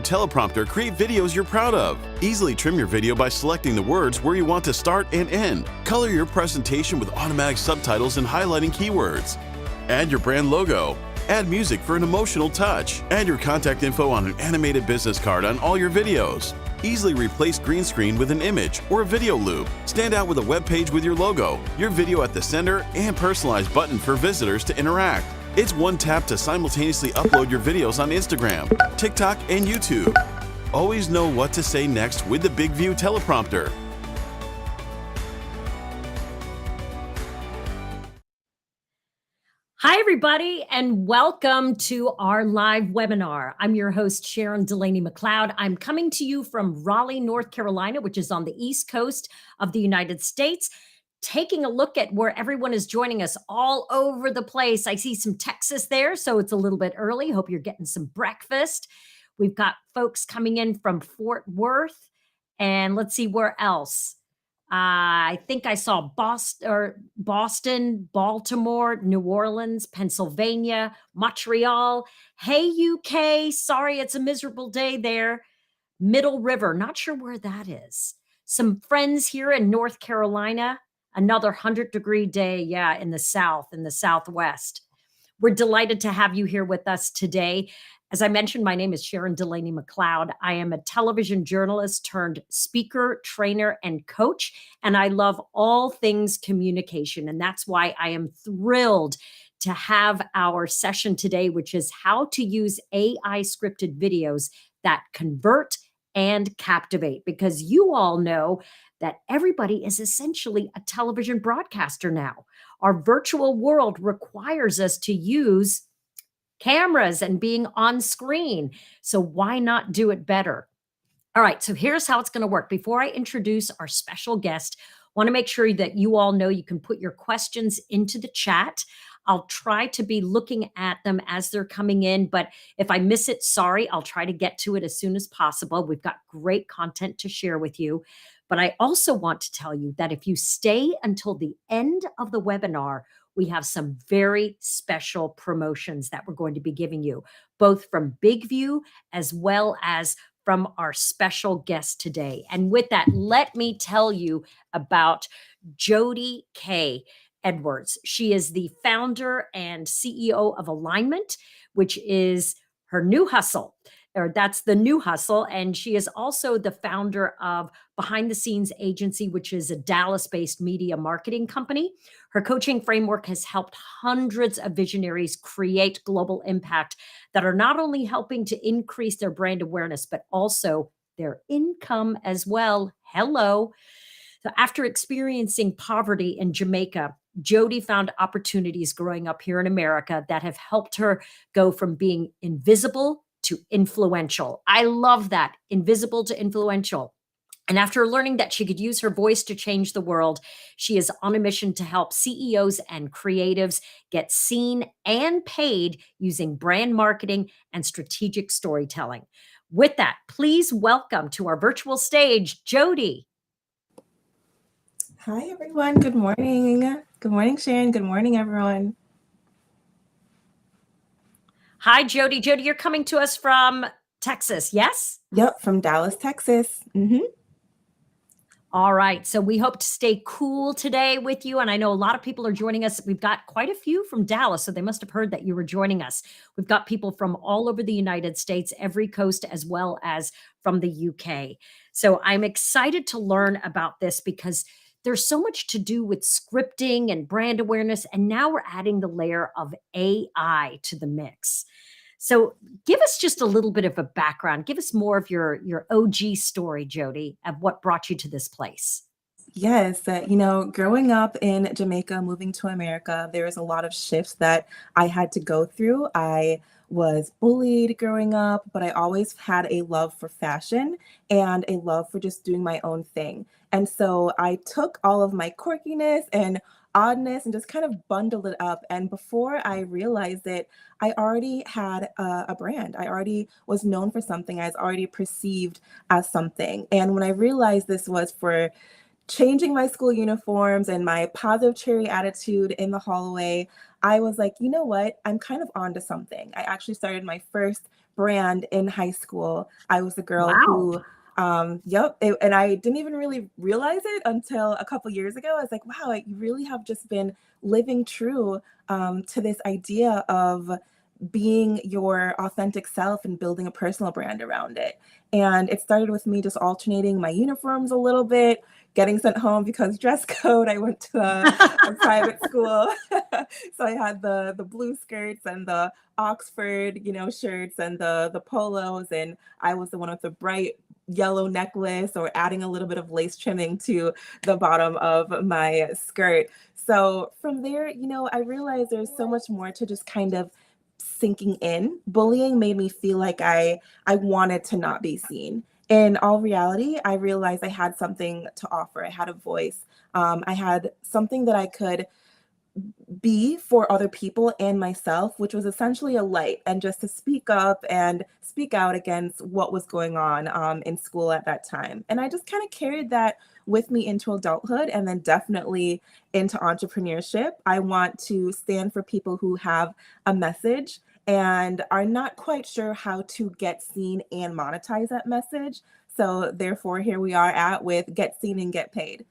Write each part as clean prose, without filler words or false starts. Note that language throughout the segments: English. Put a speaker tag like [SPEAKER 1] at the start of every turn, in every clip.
[SPEAKER 1] teleprompter, create videos you're proud of. Easily trim your video by selecting the words where you want to start and end. Color your presentation with automatic subtitles and highlighting keywords. Add your brand logo. Add music for an emotional touch. Add your contact info on an animated business card on all your videos. Easily replace green screen with an image or a video loop. Stand out with a web page with your logo, your video at the center, and personalized button for visitors to interact. It's one tap to simultaneously upload your videos on Instagram, TikTok, and YouTube. Always know what to say next with the Big View teleprompter.
[SPEAKER 2] Hi, everybody, and welcome to our live webinar. I'm your host, Sharon Delaney McLeod. I'm coming to you from Raleigh, North Carolina, which is on the East Coast of the United States, taking a look at where everyone is joining us all over the place. I see some Texas there, so it's a little bit early. Hope you're getting some breakfast. We've got folks coming in from Fort Worth, and let's see where else. I think I saw Boston, Baltimore, New Orleans, Pennsylvania, Montreal. Hey, UK. Sorry, it's a miserable day there. Middle River. Not sure where that is. Some friends here in North Carolina. Another 100-degree day. Yeah, in the South, in the Southwest. We're delighted to have you here with us today. As I mentioned, my name is Sharon Delaney McLeod. I am a television journalist turned speaker, trainer, and coach, and I love all things communication. And that's why I am thrilled to have our session today, which is how to use AI scripted videos that convert and captivate, because you all know that everybody is essentially a television broadcaster now. Our virtual world requires us to use cameras and being on screen. So why not do it better? All right, so here's how it's going to work. Before I introduce our special guest, I want to make sure that you all know you can put your questions into the chat. I'll try to be looking at them as they're coming in, but if I miss it, sorry, I'll try to get to it as soon as possible. We've got great content to share with you. But I also want to tell you that if you stay until the end of the webinar, we have some very special promotions that we're going to be giving you, both from Big View as well as from our special guest today. And with that, let me tell you about Jody K. Edwards. She is the founder and CEO of Alignment, which is her new hustle, or that's the new hustle. And she is also the founder of Behind the Scenes Agency, which is a Dallas-based media marketing company. Her coaching framework has helped hundreds of visionaries create global impact that are not only helping to increase their brand awareness, but also their income as well. Hello. So after experiencing poverty in Jamaica, Jody found opportunities growing up here in America that have helped her go from being invisible to influential. I love that, invisible to influential. And after learning that she could use her voice to change the world, she is on a mission to help CEOs and creatives get seen and paid using brand marketing and strategic storytelling. With that, please welcome to our virtual stage, Jody.
[SPEAKER 3] Hi, everyone. Good morning. Good morning, Sharon. Good morning, everyone.
[SPEAKER 2] Hi, Jody. Jody, you're coming to us from Texas, yes?
[SPEAKER 3] Yep, from Dallas, Texas.
[SPEAKER 2] All right. So we hope to stay cool today with you. And I know a lot of people are joining us. We've got quite a few from Dallas, so they must have heard that you were joining us. We've got people from all over the United States, every coast, as well as from the UK. So I'm excited to learn about this because there's so much to do with scripting and brand awareness. And now we're adding the layer of AI to the mix. So give us just a little bit of a background. Give us more of your OG story, Jody, of what brought you to this place.
[SPEAKER 3] Yes, growing up in Jamaica, moving to America, there was a lot of shifts that I had to go through. I was bullied growing up, but I always had a love for fashion and a love for just doing my own thing. And so I took all of my quirkiness and oddness and just kind of bundled it up. And before I realized it, I already had a brand. I already was known for something. I was already perceived as something. And when I realized this was for changing my school uniforms and my positive cherry attitude in the hallway, I was like, you know what? I'm kind of onto something. I actually started my first brand in high school. I was the girl
[SPEAKER 2] Wow.
[SPEAKER 3] who, and I didn't even really realize it until a couple years ago. I was like, wow, you really have just been living true to this idea of being your authentic self and building a personal brand around it. And it started with me just alternating my uniforms a little bit, getting sent home because dress code. I went to a private school. So I had the blue skirts and the Oxford, shirts and the polos. And I was the one with the bright yellow necklace or adding a little bit of lace trimming to the bottom of my skirt. So from there, I realized there's so much more to just kind of sinking in. Bullying made me feel like I wanted to not be seen. In all reality, I realized I had something to offer. I had a voice. I had something that I could be for other people and myself, which was essentially a light and just to speak up and speak out against what was going on in school at that time. And I just kind of carried that with me into adulthood and then definitely into entrepreneurship. I want to stand for people who have a message and are not quite sure how to get seen and monetize that message. So therefore, here we are at with get seen and get paid.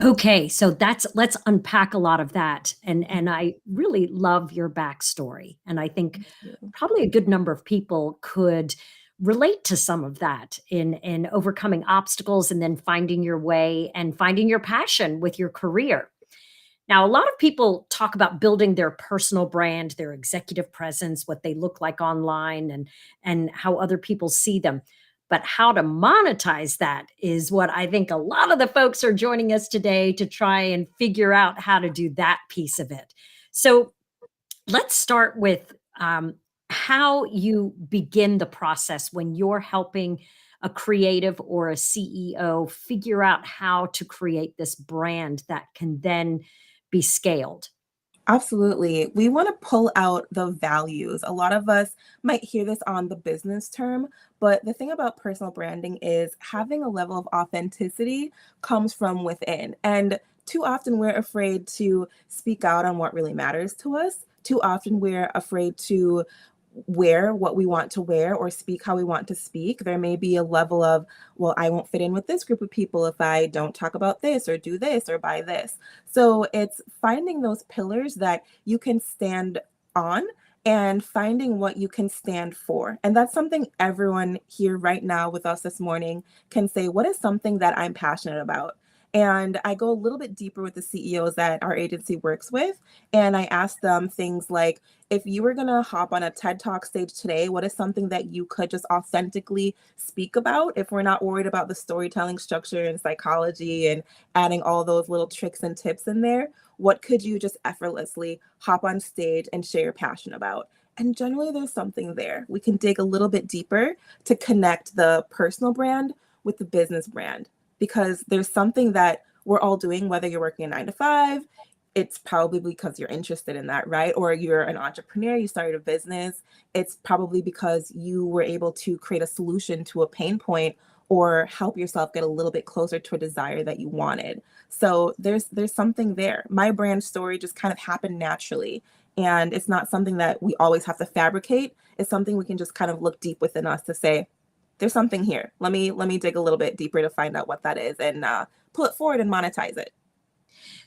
[SPEAKER 2] Okay, so let's unpack a lot of that. And I really love your backstory. And I think
[SPEAKER 3] Thank you.
[SPEAKER 2] probably a good number of people could relate to some of that in overcoming obstacles and then finding your way and finding your passion with your career. Now, a lot of people talk about building their personal brand, their executive presence, what they look like online and how other people see them. But how to monetize that is what I think a lot of the folks are joining us today to try and figure out how to do that piece of it. So let's start with how you begin the process when you're helping a creative or a CEO figure out how to create this brand that can then be scaled.
[SPEAKER 3] Absolutely. We want to pull out the values. A lot of us might hear this on the business term, but the thing about personal branding is having a level of authenticity comes from within. And too often we're afraid to speak out on what really matters to us. Too often we're afraid to wear what we want to wear or speak how we want to speak. There may be a level of, well, I won't fit in with this group of people if I don't talk about this or do this or buy this. So it's finding those pillars that you can stand on and finding what you can stand for. And that's something everyone here right now with us this morning can say, what is something that I'm passionate about? And I go a little bit deeper with the CEOs that our agency works with. And I ask them things like, if you were going to hop on a TED Talk stage today, what is something that you could just authentically speak about if we're not worried about the storytelling structure and psychology and adding all those little tricks and tips in there? What could you just effortlessly hop on stage and share your passion about? And generally, there's something there. We can dig a little bit deeper to connect the personal brand with the business brand because there's something that we're all doing, whether you're working a 9 to 5, it's probably because you're interested in that, right? Or you're an entrepreneur, you started a business. It's probably because you were able to create a solution to a pain point or help yourself get a little bit closer to a desire that you wanted. So there's something there. My brand story just kind of happened naturally. And it's not something that we always have to fabricate. It's something we can just kind of look deep within us to say, there's something here. Let me dig a little bit deeper to find out what that is and pull it forward and monetize it.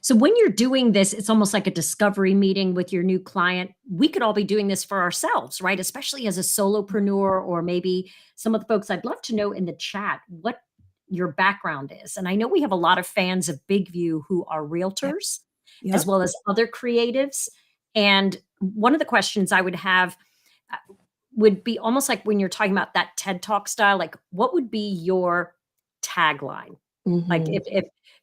[SPEAKER 2] So when you're doing this, it's almost like a discovery meeting with your new client. We could all be doing this for ourselves, right? Especially as a solopreneur, or maybe some of the folks. I'd love to know in the chat what your background is. And I know we have a lot of fans of Big View who are
[SPEAKER 3] Yeah.
[SPEAKER 2] realtors as
[SPEAKER 3] Yep.
[SPEAKER 2] well as other creatives. And one of the questions I would have would be almost like when you're talking about that TED Talk style, like what would be your tagline? Like
[SPEAKER 3] Hmm.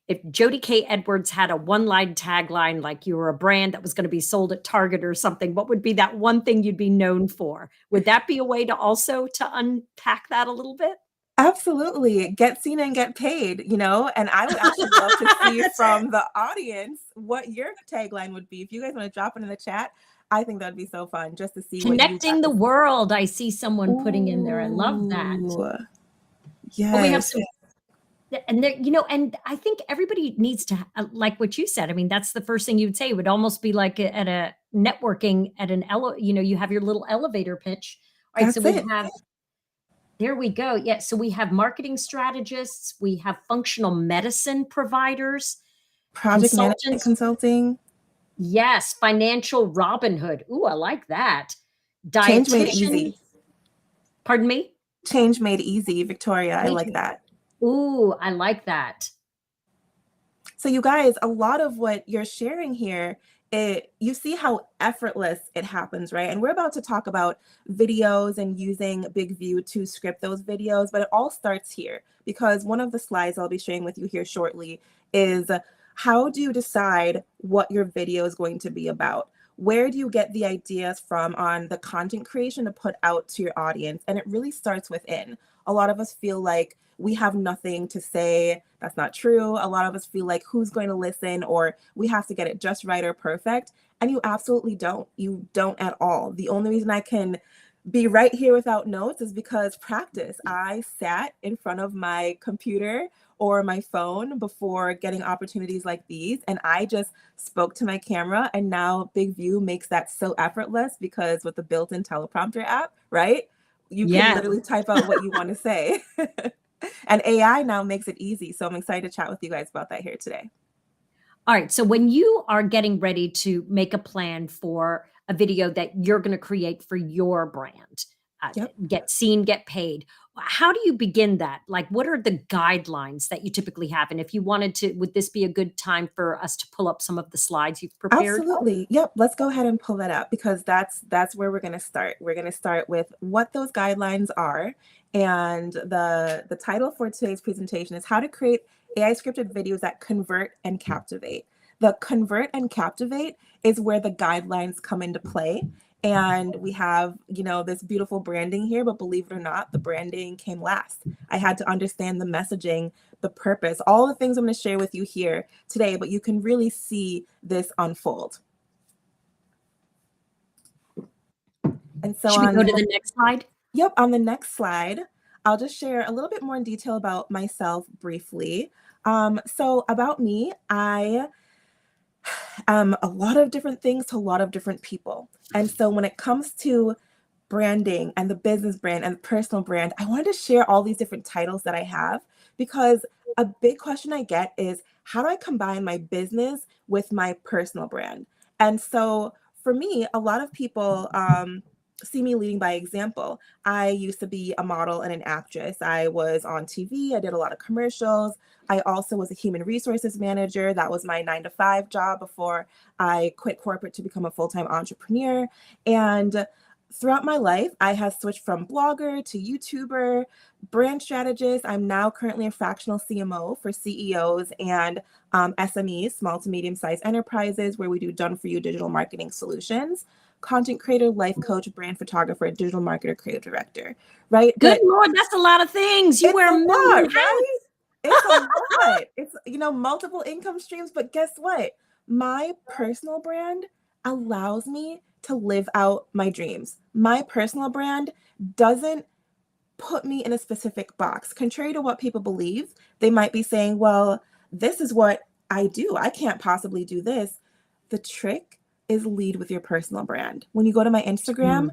[SPEAKER 2] if Jody K. Edwards had a one-line tagline, like you were a brand that was going to be sold at Target or something, what would be that one thing you'd be known for? Would that be a way to also to unpack that a little bit?
[SPEAKER 3] Absolutely. Get seen and get paid, And I would actually love to see
[SPEAKER 2] That's it.
[SPEAKER 3] from the audience what your tagline would be. If you guys want to drop it in the chat, I think that'd be so fun just to see what you
[SPEAKER 2] Connecting
[SPEAKER 3] got
[SPEAKER 2] the
[SPEAKER 3] to say.
[SPEAKER 2] world. I see someone putting in there. I love that.
[SPEAKER 3] Ooh,
[SPEAKER 2] Well, we have
[SPEAKER 3] yes.
[SPEAKER 2] some. And there, and I think everybody needs to, like what you said. I mean, that's the first thing you'd say. It would almost be like at a networking at an you have your little elevator pitch. All right, so
[SPEAKER 3] That's
[SPEAKER 2] we
[SPEAKER 3] it.
[SPEAKER 2] have, there we go. Yeah, so we have marketing strategists, we have functional medicine providers,
[SPEAKER 3] Project management
[SPEAKER 2] consultants.
[SPEAKER 3] consulting.
[SPEAKER 2] Yes, financial Robin Hood. Ooh, I like that.
[SPEAKER 3] Change made easy.
[SPEAKER 2] Dietitians. Pardon me?
[SPEAKER 3] Change made easy, Victoria. I like that.
[SPEAKER 2] Ooh, I like that.
[SPEAKER 3] So you guys, a lot of what you're sharing here, you see how effortless it happens, right? And we're about to talk about videos and using Big View to script those videos, but it all starts here because one of the slides I'll be sharing with you here shortly is how do you decide what your video is going to be about? Where do you get the ideas from on the content creation to put out to your audience? And it really starts within. A lot of us feel like we have nothing to say. That's not true. A lot of us feel like who's going to listen, or we have to get it just right or perfect. And you absolutely don't. You don't at all. The only reason I can be right here without notes is because practice. I sat in front of my computer or my phone before getting opportunities like these, and I just spoke to my camera, and now Big View makes that so effortless because with the built-in teleprompter app, right? You can
[SPEAKER 2] Yes.
[SPEAKER 3] literally type out what you want to say. And AI now makes it easy. So I'm excited to chat with you guys about that here today.
[SPEAKER 2] All right. So when you are getting ready to make a plan for a video that you're going to create for your brand,
[SPEAKER 3] Yep.
[SPEAKER 2] get seen, get paid, how do you begin that? Like, what are the guidelines that you typically have? And if you wanted to, would this be a good time for us to pull up some of the slides you've prepared?
[SPEAKER 3] Absolutely. Yep. Let's go ahead and pull that up because that's where we're going to start. We're going to start with what those guidelines are. And the title for today's presentation is how to create AI scripted videos that convert and captivate. The convert and captivate is where the guidelines come into play. And we have, this beautiful branding here, but believe it or not, the branding came last. I had to understand the messaging, the purpose, all the things I'm going to share with you here today, but you can really see this unfold. And so
[SPEAKER 2] Should we go to the next slide?
[SPEAKER 3] Yep, on the next slide, I'll just share a little bit more in detail about myself briefly. So about me, I am a lot of different things to a lot of different people. And so when it comes to branding and the business brand and the personal brand, I wanted to share all these different titles that I have because a big question I get is how do I combine my business with my personal brand? And so for me, a lot of people see me leading by example. I used to be a model and an actress. I was on TV. I did a lot of commercials. I also was a human resources manager. That was my 9-to-5 job before I quit corporate to become a full-time entrepreneur. And throughout my life, I have switched from blogger to YouTuber, brand strategist. I'm now currently a fractional CMO for CEOs and SMEs, small to medium-sized enterprises, where we do done-for-you digital marketing solutions, content creator, life coach, brand photographer, digital marketer, creative director, right?
[SPEAKER 2] Good
[SPEAKER 3] But
[SPEAKER 2] Lord, that's a lot of things. You
[SPEAKER 3] it's
[SPEAKER 2] wear
[SPEAKER 3] a
[SPEAKER 2] a million
[SPEAKER 3] lot,
[SPEAKER 2] hats.
[SPEAKER 3] right? It's a lot. It's, multiple income streams. But guess what? My personal brand allows me to live out my dreams. My personal brand doesn't put me in a specific box. Contrary to what people believe, they might be saying, well, this is what I do. I can't possibly do this. The trick is lead with your personal brand. When you go to my Instagram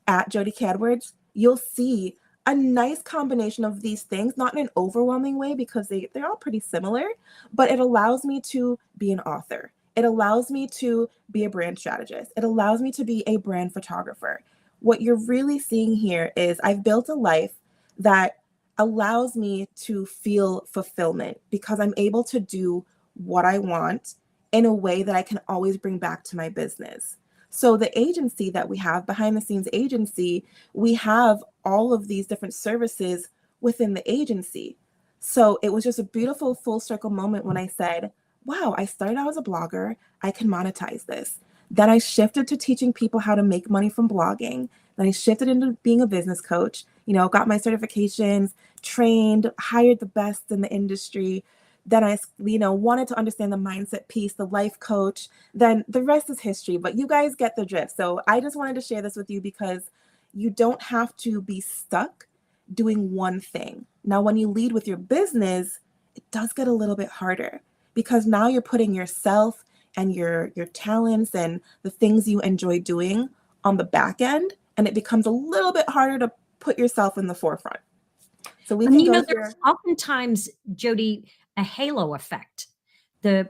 [SPEAKER 3] at Jody Cadwards, you'll see a nice combination of these things, not in an overwhelming way because they're all pretty similar, but it allows me to be an author. It allows me to be a brand strategist. It allows me to be a brand photographer. What you're really seeing here is I've built a life that allows me to feel fulfillment because I'm able to do what I want in a way that I can always bring back to my business. So the agency that we have, behind the scenes agency, we have all of these different services within the agency. So it was just a beautiful full circle moment when I said, wow, I started out as a blogger. I can monetize this. Then I shifted to teaching people how to make money from blogging. Then I shifted into being a business coach, got my certifications, trained, hired the best in the industry. Then I, wanted to understand the mindset piece, the life coach. Then the rest is history, but you guys get the drift. So I just wanted to share this with you because you don't have to be stuck doing one thing. Now, when you lead with your business, it does get a little bit harder because now you're putting yourself and your talents and the things you enjoy doing on the back end and it becomes a little bit harder to put yourself in the forefront. So we
[SPEAKER 2] And
[SPEAKER 3] can
[SPEAKER 2] you
[SPEAKER 3] go
[SPEAKER 2] know, there's
[SPEAKER 3] here.
[SPEAKER 2] oftentimes, Jody, a halo effect. The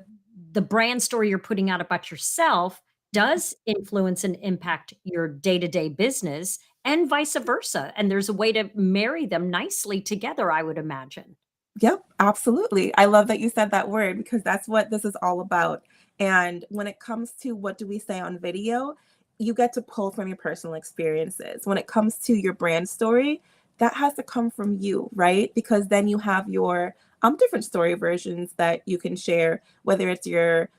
[SPEAKER 2] the brand story you're putting out about yourself does influence and impact your day-to-day business and vice versa. And there's a way to marry them nicely together, I would imagine.
[SPEAKER 3] Yep, absolutely. I love that you said that word because that's what this is all about. And when it comes to what do we say on video, you get to pull from your personal experiences. When it comes to your brand story, that has to come from you, right? Because then you have your different story versions that you can share, whether it's your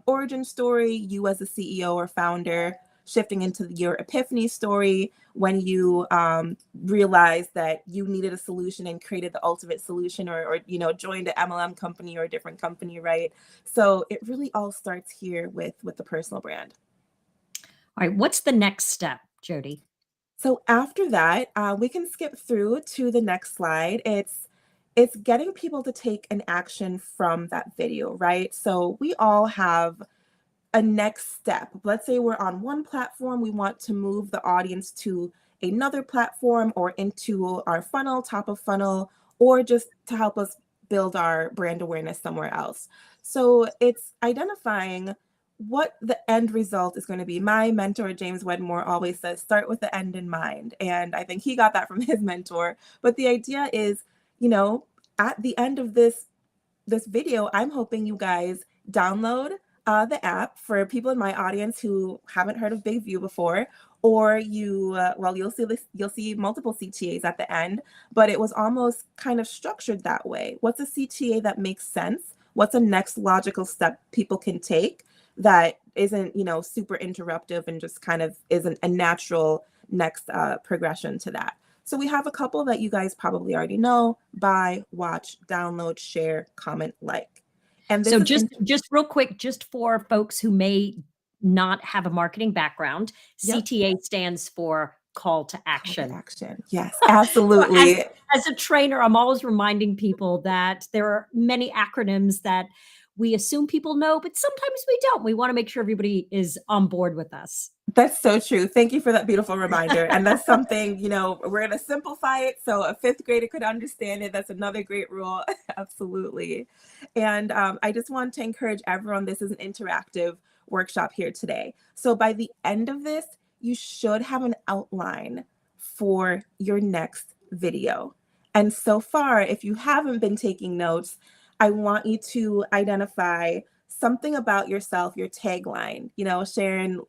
[SPEAKER 3] origin story, you as a CEO or founder, shifting into your epiphany story when you realized that you needed a solution and created the ultimate solution, or joined an MLM company or a different company, right? So it really all starts here with the personal brand.
[SPEAKER 2] All right, what's the next step, Jody?
[SPEAKER 3] So after that, we can skip through to the next slide. It's getting people to take an action from that video, right? So we all have a next step. Let's say we're on one platform, we want to move the audience to another platform or into our funnel, top of funnel, or just to help us build our brand awareness somewhere else. So it's identifying what the end result is going to be. My mentor, James Wedmore, always says, start with the end in mind. And I think he got that from his mentor. But the idea is, at the end of this video, I'm hoping you guys download the app for people in my audience who haven't heard of Big View before, or you'll see this, you'll see multiple CTAs at the end, but it was almost kind of structured that way. What's a CTA that makes sense? What's a next logical step people can take that isn't, super interruptive and just kind of isn't a natural next progression to that? So we have a couple that you guys probably already know: buy, watch, download, share, comment, like. And this
[SPEAKER 2] So
[SPEAKER 3] is
[SPEAKER 2] just real quick, just for folks who may not have a marketing background,
[SPEAKER 3] yep,
[SPEAKER 2] CTA stands for call to
[SPEAKER 3] call to
[SPEAKER 2] action.
[SPEAKER 3] action. Yes,
[SPEAKER 2] So
[SPEAKER 3] absolutely.
[SPEAKER 2] as a trainer, I'm always reminding people that there are many acronyms that we assume people know, but sometimes we don't. We want to make sure everybody is on board with us.
[SPEAKER 3] That's so true. Thank you for that beautiful reminder. And that's something, we're going to simplify it so a fifth grader could understand it. That's another great rule. Absolutely. And I just want to encourage everyone, this is an interactive workshop here today. So by the end of this, you should have an outline for your next video. And so far, if you haven't been taking notes, I want you to identify something about yourself, your tagline. Sharon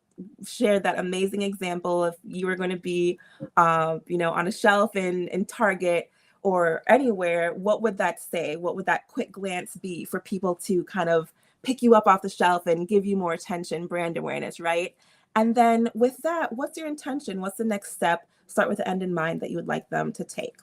[SPEAKER 3] shared that amazing example. If you were going to be, on a shelf in Target or anywhere, what would that say? What would that quick glance be for people to kind of pick you up off the shelf and give you more attention, brand awareness, right? And then with that, what's your intention? What's the next step? Start with the end in mind that you would like them to take.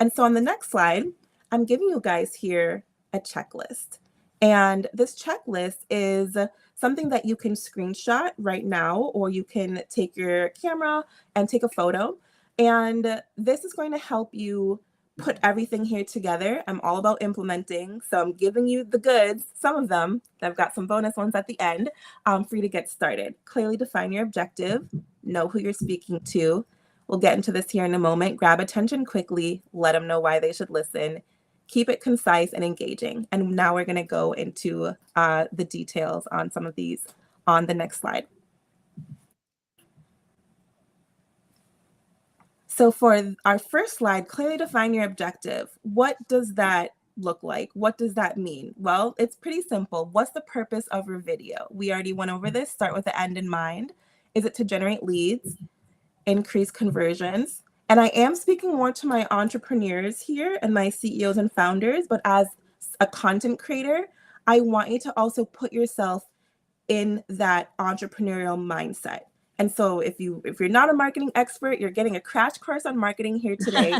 [SPEAKER 3] And so on the next slide, I'm giving you guys here a checklist. And this checklist is something that you can screenshot right now, or you can take your camera and take a photo. And this is going to help you put everything here together. I'm all about implementing, so I'm giving you the goods, some of them. I've got some bonus ones at the end for you to get started. Clearly define your objective, know who you're speaking to. We'll get into this here in a moment. Grab attention quickly, let them know why they should listen. Keep it concise and engaging. And now we're going to go into the details on some of these on the next slide. So for our first slide, clearly define your objective. What does that look like? What does that mean? Well, it's pretty simple. What's the purpose of your video? We already went over this. Start with the end in mind. Is it to generate leads, increase conversions? And I am speaking more to my entrepreneurs here and my CEOs and founders, but as a content creator, I want you to also put yourself in that entrepreneurial mindset. And so if you're not a marketing expert, you're getting a crash course on marketing here today,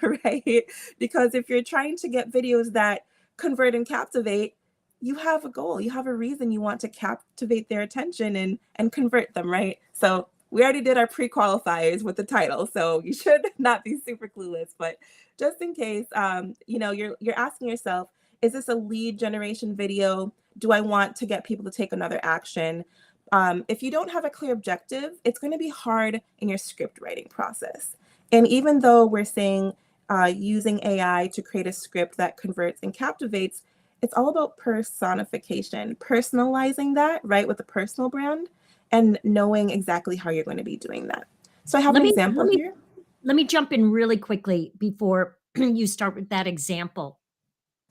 [SPEAKER 3] right? Because if you're trying to get videos that convert and captivate, you have a goal, you have a reason you want to captivate their attention and convert them, right? So we already did our pre-qualifiers with the title, so you should not be super clueless, but just in case, you're asking yourself, is this a lead generation video? Do I want to get people to take another action? If you don't have a clear objective, it's going to be hard in your script writing process. And even though we're saying using AI to create a script that converts and captivates, it's all about personification, personalizing that, right, with a personal brand and knowing exactly how you're going to be doing that. So I have
[SPEAKER 2] Let
[SPEAKER 3] an
[SPEAKER 2] me
[SPEAKER 3] example
[SPEAKER 2] let me
[SPEAKER 3] here.
[SPEAKER 2] let me jump in really quickly before you start with that example.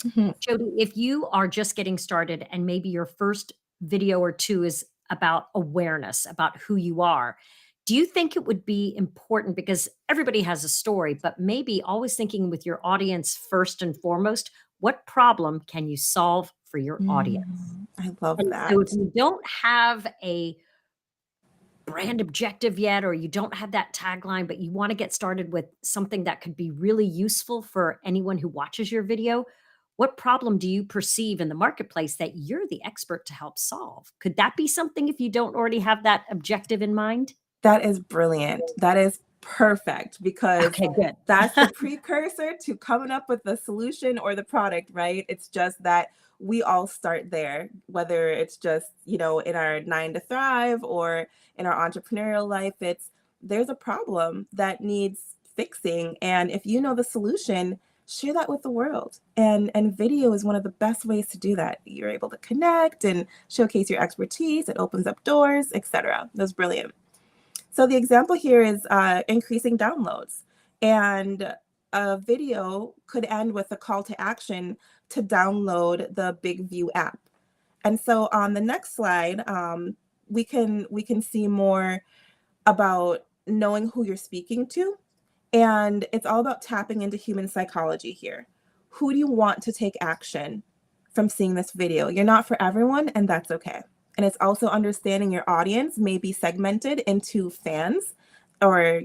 [SPEAKER 3] Mhm.
[SPEAKER 2] Jody, if you are just getting started and maybe your first video or two is about awareness, about who you are, do you think it would be important because everybody has a story, but maybe always thinking with your audience first and foremost, what problem can you solve for your audience?
[SPEAKER 3] I love
[SPEAKER 2] And so if
[SPEAKER 3] that.
[SPEAKER 2] you don't have a brand objective yet, or you don't have that tagline, but you want to get started with something that could be really useful for anyone who watches your video, what problem do you perceive in the marketplace that you're the expert to help solve? Could that be something if you don't already have that objective in mind?
[SPEAKER 3] That is brilliant. That is perfect because
[SPEAKER 2] Okay, good.
[SPEAKER 3] that's the precursor to coming up with the solution or the product, right? It's just that we all start there, whether it's just, in our 9 to 5 or in our entrepreneurial life, there's a problem that needs fixing. And if you know the solution, share that with the world. And video is one of the best ways to do that. You're able to connect and showcase your expertise. It opens up doors, etc. That's brilliant. So the example here is increasing downloads. And a video could end with a call to action to download the Big View app. And so on the next slide, we can see more about knowing who you're speaking to. And it's all about tapping into human psychology here. Who do you want to take action from seeing this video? You're not for everyone, and that's okay. And it's also understanding your audience may be segmented into fans or,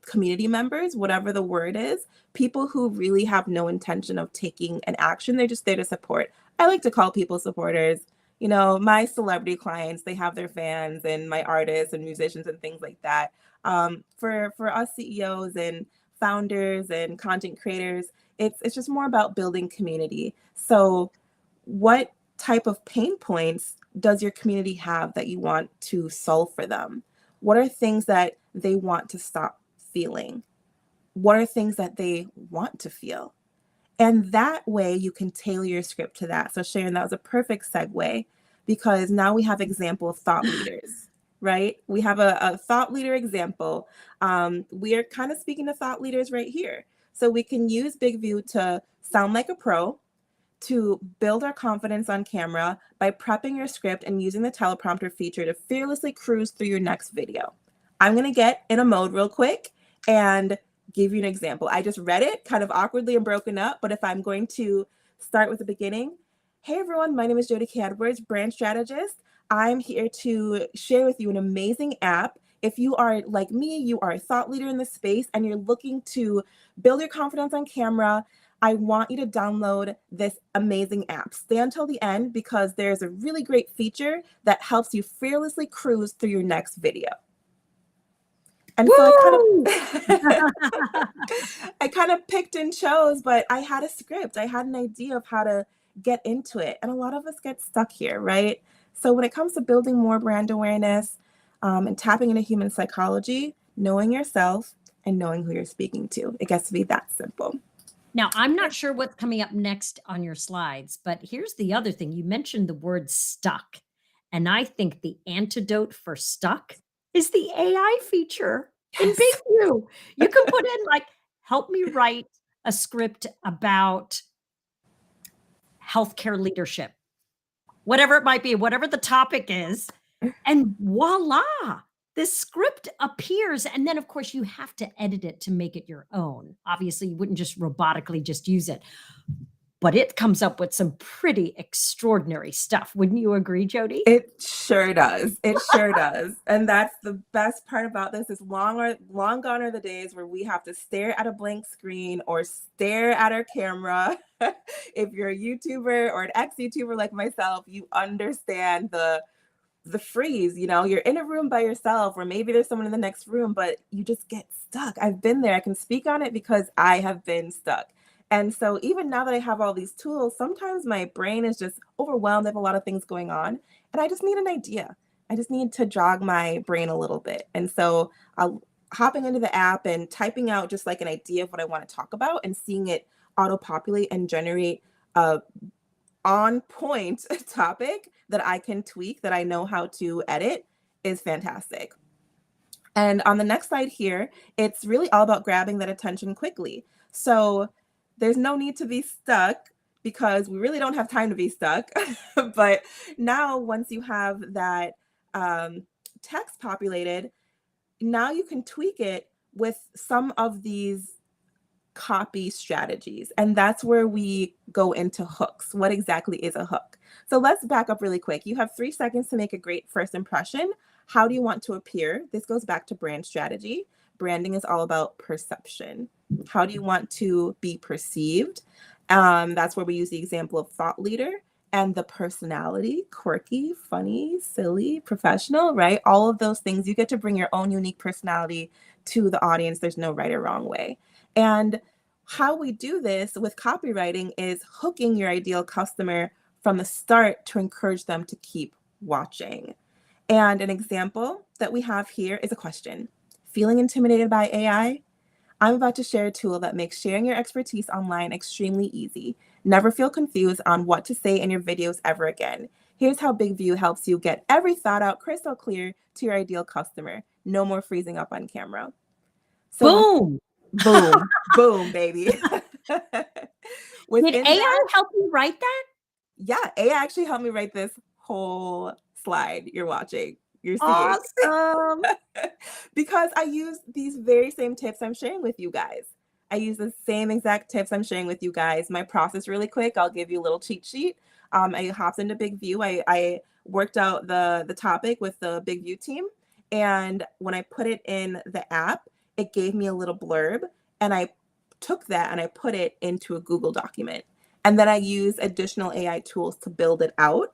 [SPEAKER 3] community members, whatever the word is, people who really have no intention of taking an action. They're just there to support. I like to call people supporters. My celebrity clients, they have their fans, and my artists and musicians and things like that. For us CEOs and founders and content creators, it's just more about building community. So what type of pain points does your community have that you want to solve for them? What are things that they want to stop feeling? What are things that they want to feel? And that way you can tailor your script to that. So Sharon, that was a perfect segue because now we have example of thought leaders, right? We have a thought leader example. We are kind of speaking to thought leaders right here. So we can use Big View to sound like a pro, to build our confidence on camera by prepping your script and using the teleprompter feature to fearlessly cruise through your next video. I'm going to get in a mode real quick and give you an example. I just read it kind of awkwardly and broken up, but if I'm going to start with the beginning. Hey everyone, my name is Jody K. Edwards, brand strategist. I'm here to share with you an amazing app. If you are like me, you are a thought leader in this space and you're looking to build your confidence on camera, I want you to download this amazing app. Stay until the end because there's a really great feature that helps you fearlessly cruise through your next video. And so
[SPEAKER 2] Woo!
[SPEAKER 3] I kind of picked and chose, but I had a script. I had an idea of how to get into it. And a lot of us get stuck here, right? So when it comes to building more brand awareness and tapping into human psychology, knowing yourself and knowing who you're speaking to, it gets to be that simple.
[SPEAKER 2] Now, I'm not sure what's coming up next on your slides, but here's the other thing. You mentioned the word stuck. And I think the antidote for stuck is the AI feature in Big
[SPEAKER 3] Yes.
[SPEAKER 2] View. You can put in like, help me write a script about healthcare leadership, whatever it might be, whatever the topic is. And voila, this script appears. And then, of course, you have to edit it to make it your own. Obviously, you wouldn't just robotically just use it. But it comes up with some pretty extraordinary stuff. Wouldn't you agree, Jody?
[SPEAKER 3] It sure does. It sure does. And that's the best part about this is long gone are the days where we have to stare at a blank screen or stare at our camera. If you're a YouTuber or an ex-YouTuber like myself, you understand the freeze, you're in a room by yourself, or maybe there's someone in the next room, but you just get stuck. I've been there. I can speak on it because I have been stuck. And so even now that I have all these tools, sometimes my brain is just overwhelmed. I have a lot of things going on and I just need an idea. I just need to jog my brain a little bit. And so hopping into the app and typing out just like an idea of what I want to talk about and seeing it auto populate and generate a on point topic that I can tweak, that I know how to edit, is fantastic. And on the next slide here, it's really all about grabbing that attention quickly. So there's no need to be stuck, because we really don't have time to be stuck. But now, once you have that text populated, now you can tweak it with some of these copy strategies. And that's where we go into hooks. What exactly is a hook? So let's back up really quick. You have 3 seconds to make a great first impression. How do you want to appear? This goes back to brand strategy. Branding is all about perception. How do you want to be perceived? That's where we use the example of thought leader and the personality, quirky, funny, silly, professional, right? All of those things. You get to bring your own unique personality to the audience. There's no right or wrong way. And how we do this with copywriting is hooking your ideal customer from the start to encourage them to keep watching. And an example that we have here is a question. Feeling intimidated by AI? I'm about to share a tool that makes sharing your expertise online extremely easy. Never feel confused on what to say in your videos ever again. Here's how Big View helps you get every thought out crystal clear to your ideal customer. No more freezing up on camera. So
[SPEAKER 2] Boom.
[SPEAKER 3] boom, boom, baby.
[SPEAKER 2] Did AI help you write that?
[SPEAKER 3] Yeah, AI actually helped me write this whole slide you're watching. You're seeing.
[SPEAKER 2] Awesome.
[SPEAKER 3] Because I use these very same tips I'm sharing with you guys. I use the same exact tips I'm sharing with you guys. My process really quick. I'll give you a little cheat sheet. I hopped into Big View. I worked out the topic with the Big View team. And when I put it in the app, it gave me a little blurb. And I took that and I put it into a Google document. And then I use additional AI tools to build it out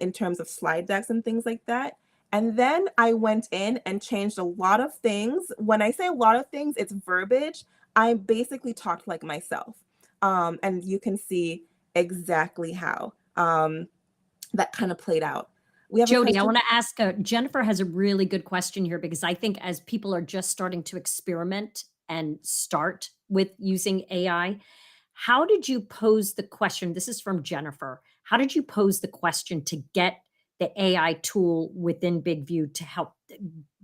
[SPEAKER 3] in terms of slide decks and things like that. And then I went in and changed a lot of things. When I say a lot of things, it's verbiage. I basically talked like myself. And you can see exactly how that kind of played out. We have
[SPEAKER 2] Jody, I want to ask, Jennifer has a really good question here, because I think as people are just starting to experiment and start with using AI, how did you pose the question? This is from Jennifer. How did you pose the question to get the AI tool within Big View to help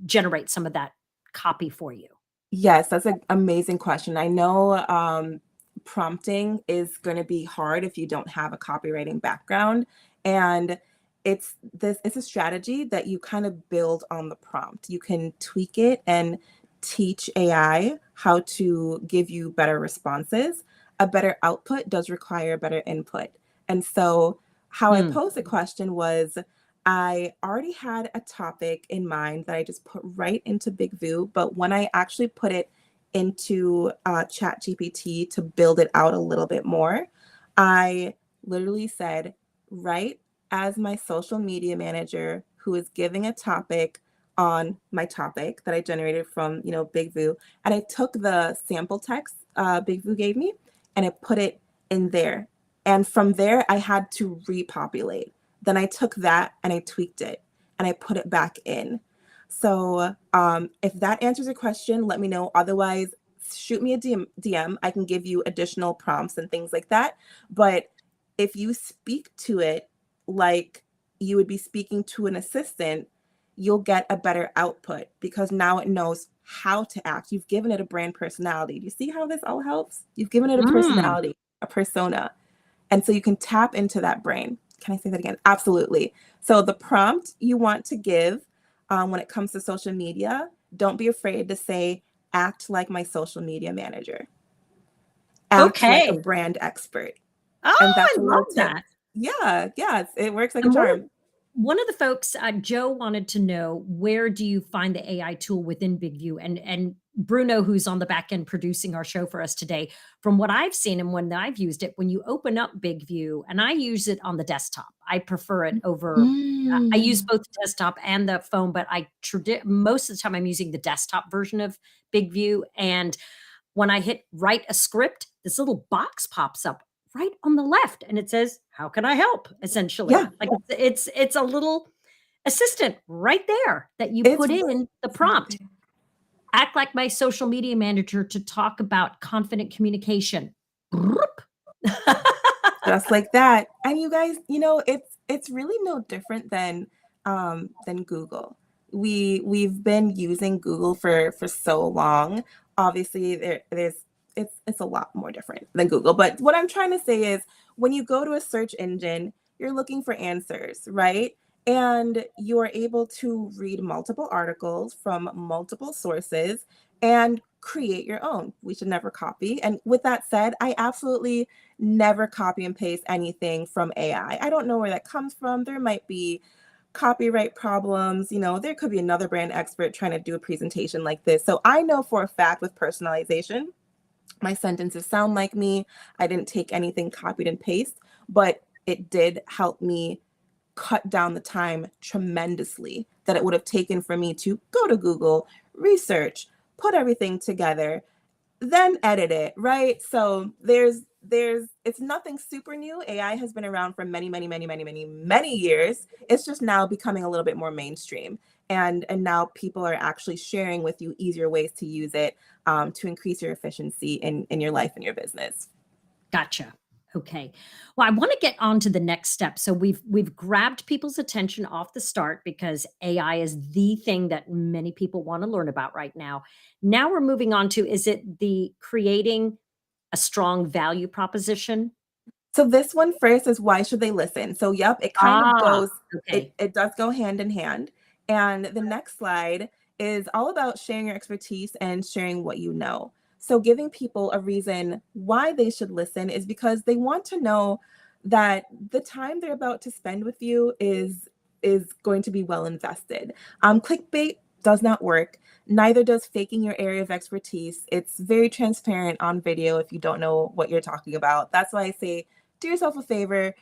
[SPEAKER 2] generate some of that copy for you?
[SPEAKER 3] Yes, that's an amazing question. I know prompting is going to be hard if you don't have a copywriting background. And it's a strategy that you kind of build on the prompt. You can tweak it and teach AI how to give you better responses. A better output does require better input. And so how I posed the question was, I already had a topic in mind that I just put right into Big View, but when I actually put it into ChatGPT to build it out a little bit more, I literally said, write as my social media manager who is giving a topic on my topic that I generated from, Big View. And I took the sample text Big View gave me and I put it in there. And from there, I had to repopulate. Then I took that and I tweaked it and I put it back in. So if that answers your question, let me know. Otherwise, shoot me a DM. I can give you additional prompts and things like that. But if you speak to it like you would be speaking to an assistant, you'll get a better output because now it knows how to act. You've given it a brand personality. Do you see how this all helps? You've given it a personality, a persona. And so you can tap into that brain. Can I say that again? Absolutely. So the prompt you want to give when it comes to social media, don't be afraid to say, act like my social media manager. Act like a brand expert.
[SPEAKER 2] Oh,
[SPEAKER 3] And that's
[SPEAKER 2] I love that.
[SPEAKER 3] Yeah, it works like
[SPEAKER 2] And
[SPEAKER 3] a charm.
[SPEAKER 2] One of the folks, Joe, wanted to know, where do you find the AI tool within Big View? And Bruno, who's on the back end producing our show for us today, from what I've seen and when I've used it, when you open up Big View, and I use it on the desktop, I prefer it over. I use both the desktop and the phone, but most of the time I'm using the desktop version of Big View. And when I hit write a script, this little box pops up right on the left and it says, how can I help? Essentially.
[SPEAKER 3] Yeah.
[SPEAKER 2] Like it's a little assistant right there that you
[SPEAKER 3] It's
[SPEAKER 2] put in the
[SPEAKER 3] it's right
[SPEAKER 2] prompt.
[SPEAKER 3] there.
[SPEAKER 2] Act like my social media manager to talk about confident communication.
[SPEAKER 3] Just like that. And you guys, it's really no different than Google. We've been using Google for so long. Obviously, there's it's a lot more different than Google. But what I'm trying to say is when you go to a search engine, you're looking for answers, right? And you're able to read multiple articles from multiple sources and create your own. We should never copy. And with that said, I absolutely never copy and paste anything from AI. I don't know where that comes from. There might be copyright problems. There could be another brand expert trying to do a presentation like this. So I know for a fact with personalization, my sentences sound like me. I didn't take anything copied and paste, but it did help me cut down the time tremendously that it would have taken for me to go to Google, research, put everything together, then edit it, right? So there's it's nothing super new. AI has been around for many, many, many, many, many, many years. It's just now becoming a little bit more mainstream. And now people are actually sharing with you easier ways to use it to increase your efficiency in your life and your business.
[SPEAKER 2] Gotcha. Okay. Well, I want to get on to the next step. So we've grabbed people's attention off the start because AI is the thing that many people want to learn about right now. Now we're moving on to, is it the creating a strong value proposition?
[SPEAKER 3] So this one first is why should they listen? So yep, it kind of
[SPEAKER 2] Ah,
[SPEAKER 3] goes, it,
[SPEAKER 2] okay.
[SPEAKER 3] it does go hand in hand. And the next slide is all about sharing your expertise and sharing what you know. So giving people a reason why they should listen is because they want to know that the time they're about to spend with you is going to be well invested. Clickbait does not work. Neither does faking your area of expertise. It's very transparent on video if you don't know what you're talking about. That's why I say do yourself a favor,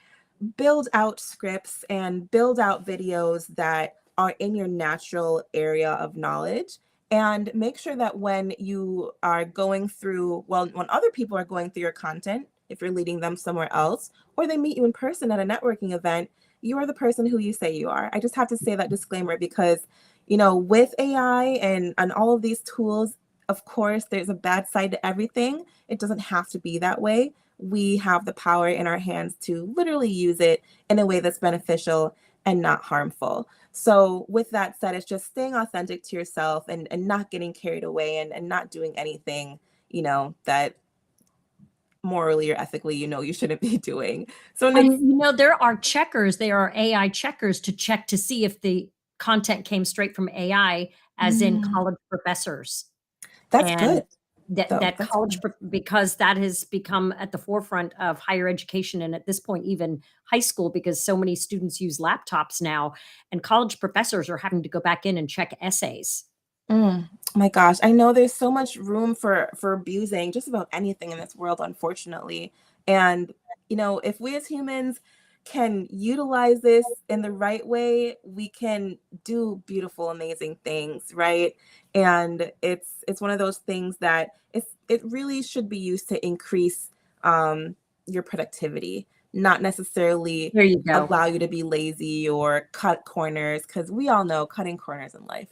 [SPEAKER 3] build out scripts and build out videos that are in your natural area of knowledge. And make sure that when you are going through, well, when other people are going through your content, if you're leading them somewhere else, or they meet you in person at a networking event, you are the person who you say you are. I just have to say that disclaimer because, with AI and all of these tools, of course, there's a bad side to everything. It doesn't have to be that way. We have the power in our hands to literally use it in a way that's beneficial and not harmful. So, with that said, it's just staying authentic to yourself and not getting carried away and not doing anything, that morally or ethically, you shouldn't be doing. So,
[SPEAKER 2] And there are checkers, there are AI checkers to check to see if the content came straight from AI, as in
[SPEAKER 3] mm,
[SPEAKER 2] college professors.
[SPEAKER 3] that's
[SPEAKER 2] And
[SPEAKER 3] good,
[SPEAKER 2] that
[SPEAKER 3] though.
[SPEAKER 2] that
[SPEAKER 3] That's
[SPEAKER 2] college
[SPEAKER 3] good.
[SPEAKER 2] because that has become at the forefront of higher education, and at this point even high school, because so many students use laptops now, and college professors are having to go back in and check essays.
[SPEAKER 3] My gosh, I know there's so much room for abusing just about anything in this world, unfortunately. And if we as humans can utilize this in the right way, we can do beautiful, amazing things, right? And it's one of those things that it really should be used to increase your productivity, not necessarily
[SPEAKER 2] There you go.
[SPEAKER 3] allow you to be lazy or cut corners, because we all know cutting corners in life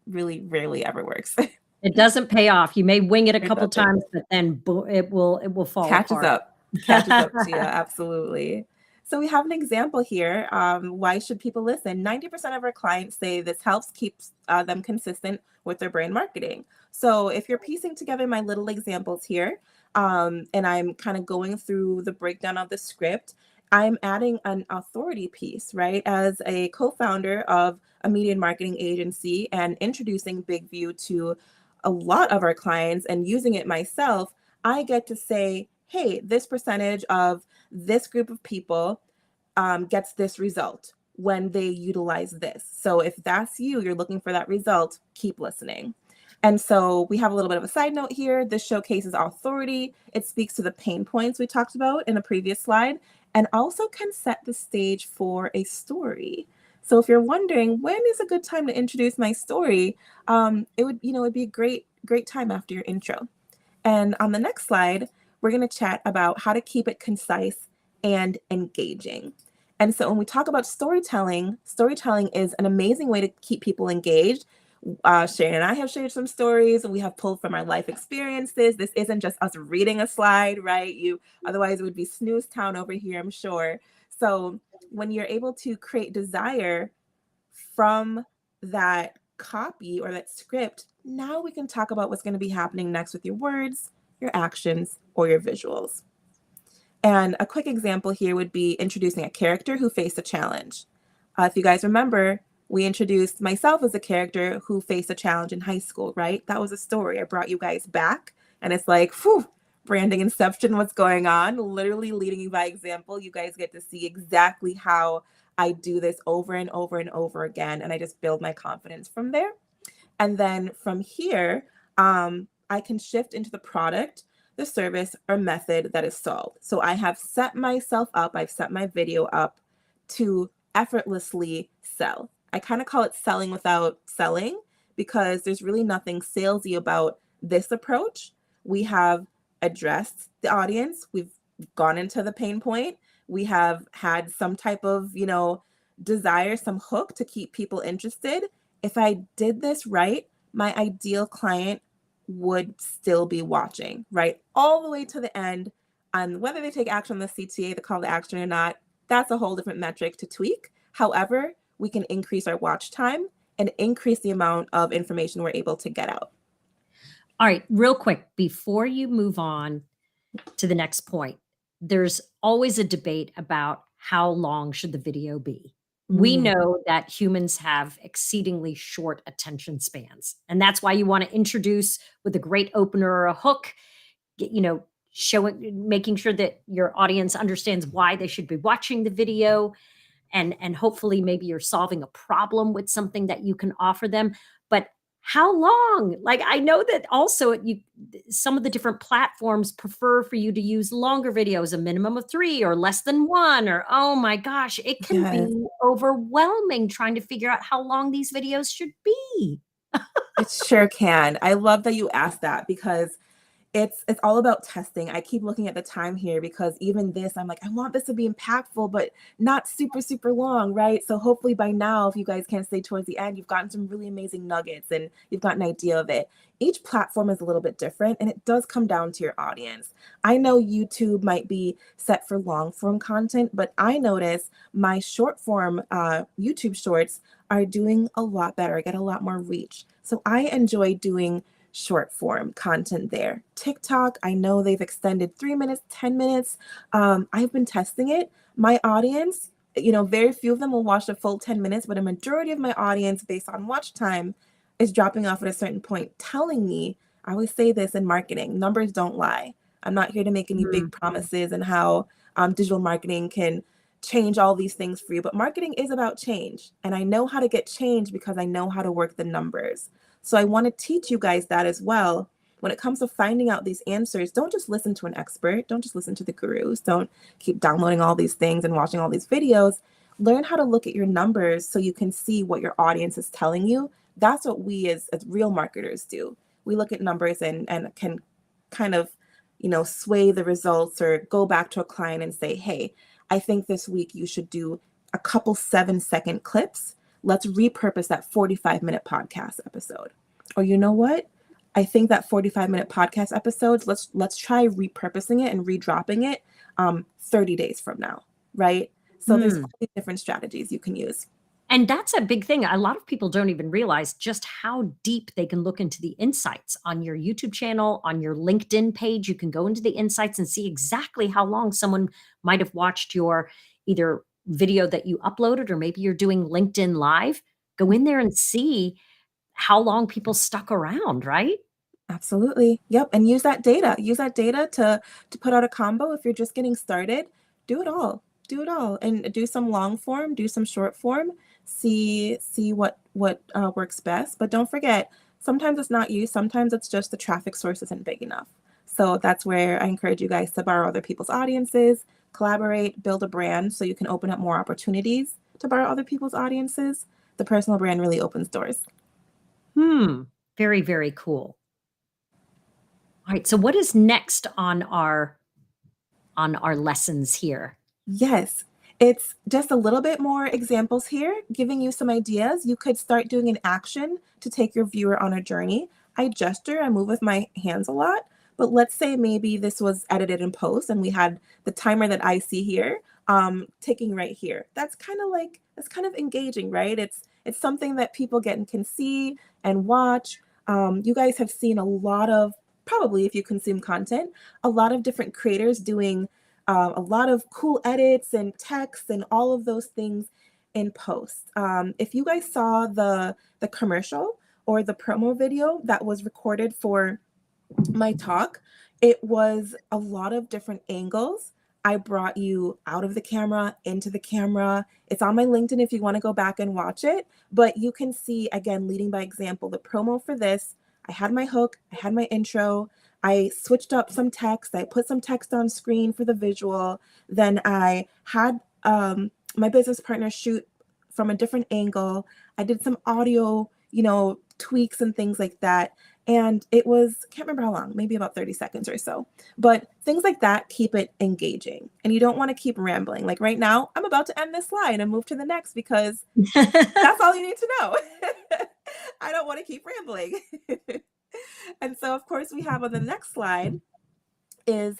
[SPEAKER 3] really rarely ever works.
[SPEAKER 2] It doesn't pay off. You may wing it a
[SPEAKER 3] It
[SPEAKER 2] couple
[SPEAKER 3] doesn't.
[SPEAKER 2] times, but then it will fall
[SPEAKER 3] Catches
[SPEAKER 2] apart.
[SPEAKER 3] up. Catches up to you, absolutely. So we have an example here. Why should people listen? 90% of our clients say this helps keep them consistent with their brand marketing. So if you're piecing together my little examples here, and I'm kind of going through the breakdown of the script, I'm adding an authority piece, right? As a co-founder of a media and marketing agency and introducing Big View to a lot of our clients and using it myself, I get to say, hey, this percentage of this group of people gets this result when they utilize this. So if that's you, you're looking for that result, keep listening. And so we have a little bit of a side note here. This showcases authority. It speaks to the pain points we talked about in a previous slide and also can set the stage for a story. So if you're wondering when is a good time to introduce my story, it'd be a great time after your intro. And on the next slide, we're going to chat about how to keep it concise and engaging. And so when we talk about storytelling, storytelling is an amazing way to keep people engaged. Shane and I have shared some stories we have pulled from our life experiences. This isn't just us reading a slide, right? Otherwise it would be snooze town over here, I'm sure. So when you're able to create desire from that copy or that script, now we can talk about what's going to be happening next with your words, your actions, or your visuals. And a quick example here would be introducing a character who faced a challenge. If you guys remember, we introduced myself as a character who faced a challenge in high school, right? That was a story. I brought you guys back, and it's like, whew, branding inception, what's going on? Literally leading you by example. You guys get to see exactly how I do this over and over and over again, and I just build my confidence from there. And then from here, I can shift into the product, the service, or method that is solved. So I have set myself up, I've set my video up to effortlessly sell. I kind of call it selling without selling because there's really nothing salesy about this approach. We have addressed the audience, we've gone into the pain point, we have had some type of, desire, some hook to keep people interested. If I did this right, my ideal client would still be watching, right? All the way to the end. And whether they take action on the CTA, the call to action or not, that's a whole different metric to tweak. However, we can increase our watch time and increase the amount of information we're able to get out.
[SPEAKER 2] All right, real quick, before you move on to the next point, there's always a debate about how long should the video be. We know that humans have exceedingly short attention spans, and that's why you want to introduce with a great opener or a hook, showing, making sure that your audience understands why they should be watching the video, and hopefully maybe you're solving a problem with something that you can offer them. But how long? Like, I know that also some of the different platforms prefer for you to use longer videos, a minimum of 3 or less than 1, or oh my gosh, it can
[SPEAKER 3] Yes,
[SPEAKER 2] be overwhelming trying to figure out how long these videos should be.
[SPEAKER 3] it sure can. I love that you asked that because it's all about testing. I keep looking at the time here because even this, I'm like, I want this to be impactful, but not super, super long, right? So hopefully by now, if you guys can't stay towards the end, you've gotten some really amazing nuggets and you've got an idea of it. Each platform is a little bit different and it does come down to your audience. I know YouTube might be set for long form content, but I notice my short form YouTube shorts are doing a lot better. I get a lot more reach. So I enjoy doing short form content there. TikTok, I know they've extended 3 minutes, 10 minutes. I've been testing it. My audience, very few of them will watch the full 10 minutes, but a majority of my audience, based on watch time, is dropping off at a certain point, telling me, I always say this in marketing, numbers don't lie. I'm not here to make any big promises and how digital marketing can change all these things for you, but marketing is about change. And I know how to get change because I know how to work the numbers. So I want to teach you guys that as well. When it comes to finding out these answers, don't just listen to an expert. Don't just listen to the gurus. Don't keep downloading all these things and watching all these videos. Learn how to look at your numbers so you can see what your audience is telling you. That's what we as real marketers do. We look at numbers and can kind of, sway the results or go back to a client and say, hey, I think this week you should do a couple 7-second clips. Let's repurpose that 45-minute podcast episode. Or you know what? I think that 45-minute podcast episodes, let's try repurposing it and redropping it 30 days from now, right? So there's all these different strategies you can use.
[SPEAKER 2] And that's a big thing. A lot of people don't even realize just how deep they can look into the insights on your YouTube channel, on your LinkedIn page. You can go into the insights and see exactly how long someone might have watched your either video that you uploaded, or maybe you're doing LinkedIn Live. Go in there and see how long people stuck around, right?
[SPEAKER 3] Absolutely. Yep. And use that data. Use that data to put out a combo. If you're just getting started, do it all. Do it all. And do some long form, do some short form. See what works best. But don't forget, sometimes it's not you. Sometimes it's just the traffic source isn't big enough. So that's where I encourage you guys to borrow other people's audiences, collaborate, build a brand so you can open up more opportunities to borrow other people's audiences. The personal brand really opens doors.
[SPEAKER 2] Very, very cool. All right. So what is next on our lessons here?
[SPEAKER 3] Yes. It's just a little bit more examples here, giving you some ideas. You could start doing an action to take your viewer on a journey. I gesture, I move with my hands a lot, but let's say maybe this was edited in post and we had the timer that I see here ticking right here. That's kind of engaging, right? It's something that people can see and watch. You guys have seen a lot of, probably if you consume content, a lot of different creators doing a lot of cool edits and text and all of those things in post. If you guys saw the commercial or the promo video that was recorded for my talk, it was a lot of different angles. I brought you out of the camera, into the camera. It's on my LinkedIn if you want to go back and watch it. But you can see, again, leading by example, the promo for this. I had my hook, I had my intro, I switched up some text, I put some text on screen for the visual. Then I had my business partner shoot from a different angle. I did some audio, tweaks and things like that. And it was, can't remember how long, maybe about 30 seconds or so. But things like that keep it engaging. And you don't want to keep rambling. Like right now, I'm about to end this slide and move to the next because that's all you need to know. I don't want to keep rambling. And so, of course, we have on the next slide is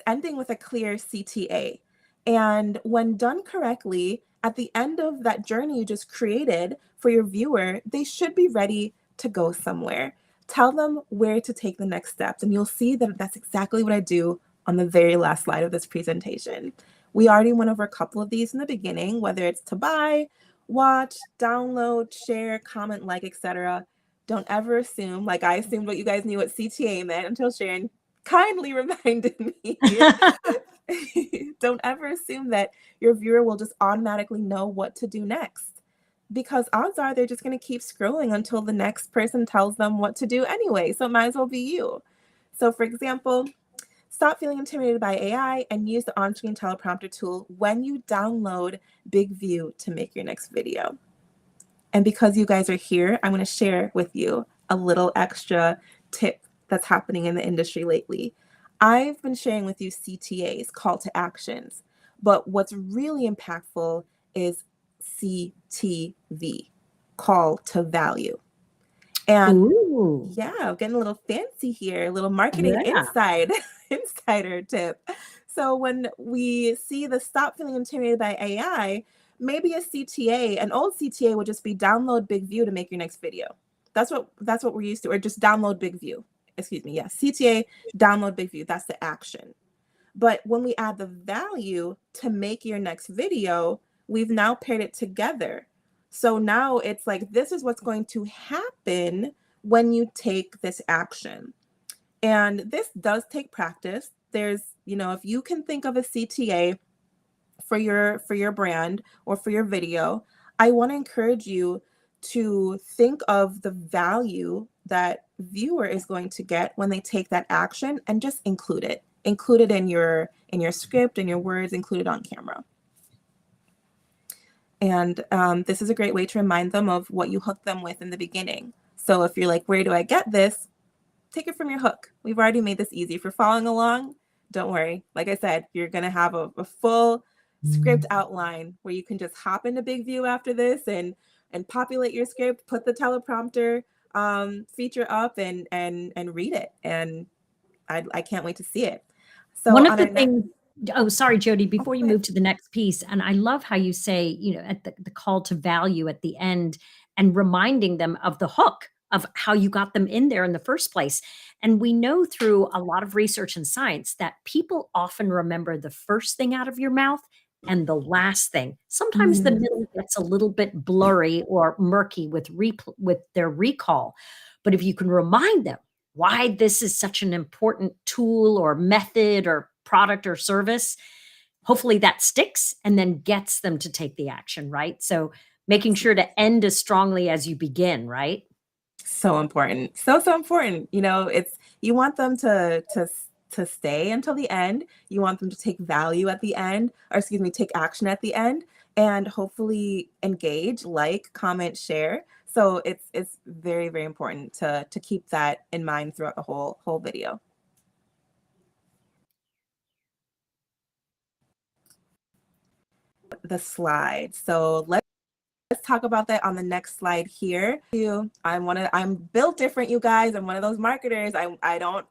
[SPEAKER 3] ending with a clear CTA. And when done correctly, at the end of that journey you just created for your viewer, they should be ready to go somewhere. Tell them where to take the next steps. And you'll see that that's exactly what I do on the very last slide of this presentation. We already went over a couple of these in the beginning, whether it's to buy, watch, download, share, comment, like, etc. Don't ever assume, like I assumed what you guys knew what CTA meant until Sharon kindly reminded me. Don't ever assume that your viewer will just automatically know what to do next, because odds are they're just going to keep scrolling until the next person tells them what to do anyway. So it might as well be you. So for example, stop feeling intimidated by AI and use the on-screen teleprompter tool when you download Big View to make your next video. And because you guys are here, I'm going to share with you a little extra tip that's happening in the industry lately. I've been sharing with you CTAs, call to actions, but what's really impactful is CTV, call to value. And
[SPEAKER 2] Ooh,
[SPEAKER 3] yeah, I'm getting a little fancy here, a little marketing
[SPEAKER 2] yeah.
[SPEAKER 3] insider tip. So when we see the stop feeling intimidated by AI, maybe a CTA, an old CTA would just be download Big View to make your next video. That's what we're used to, or just download Big View. Excuse me, yeah, CTA, download Big View, that's the action. But when we add the value to make your next video, we've now paired it together. So now it's like, this is what's going to happen when you take this action. And this does take practice. There's, if you can think of a CTA for your brand or for your video, I want to encourage you to think of the value that viewer is going to get when they take that action and just include it in your script, in your words, include it on camera. And this is a great way to remind them of what you hooked them with in the beginning. So if you're like, where do I get this? Take it from your hook. We've already made this easy. If you're following along, don't worry. Like I said, you're going to have a full script outline where you can just hop into Big View after this and populate your script, put the teleprompter feature up and read it. And I can't wait to see it. So
[SPEAKER 2] One of
[SPEAKER 3] on
[SPEAKER 2] the
[SPEAKER 3] our
[SPEAKER 2] things, oh, sorry, Jody,
[SPEAKER 3] oh,
[SPEAKER 2] before you
[SPEAKER 3] go ahead.
[SPEAKER 2] move to the next piece, and I love how you say, at the call to value at the end and reminding them of the hook of how you got them in there in the first place. And we know through a lot of research and science that people often remember the first thing out of your mouth and the last thing. Sometimes the
[SPEAKER 3] Mhm.
[SPEAKER 2] middle gets a little bit blurry or murky with their recall. But if you can remind them why this is such an important tool or method or product or service, hopefully that sticks and then gets them to take the action, right? So making sure to end as strongly as you begin, right?
[SPEAKER 3] So important. So important. It's, you want them to stay until the end. You want them to take value at the end, or excuse me, take action at the end, and hopefully engage, like, comment, share. So it's very, very important to keep that in mind throughout the whole video. the slide. So let's talk about that on the next slide here. I'm built different, you guys. I'm one of those marketers. I don't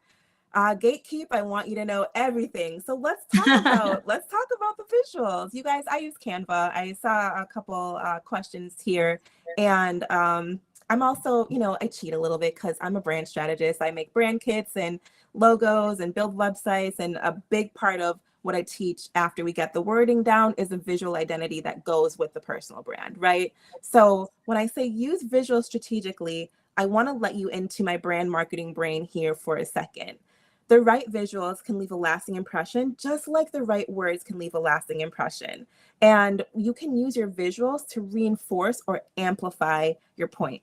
[SPEAKER 3] gatekeep. I want you to know everything. So let's talk about the visuals. You guys, I use Canva. I saw a couple questions here, and I'm also, I cheat a little bit because I'm a brand strategist. I make brand kits and logos and build websites, and a big part of what I teach after we get the wording down is the visual identity that goes with the personal brand, right? So when I say use visuals strategically, I want to let you into my brand marketing brain here for a second. The right visuals can leave a lasting impression, just like the right words can leave a lasting impression. And you can use your visuals to reinforce or amplify your point.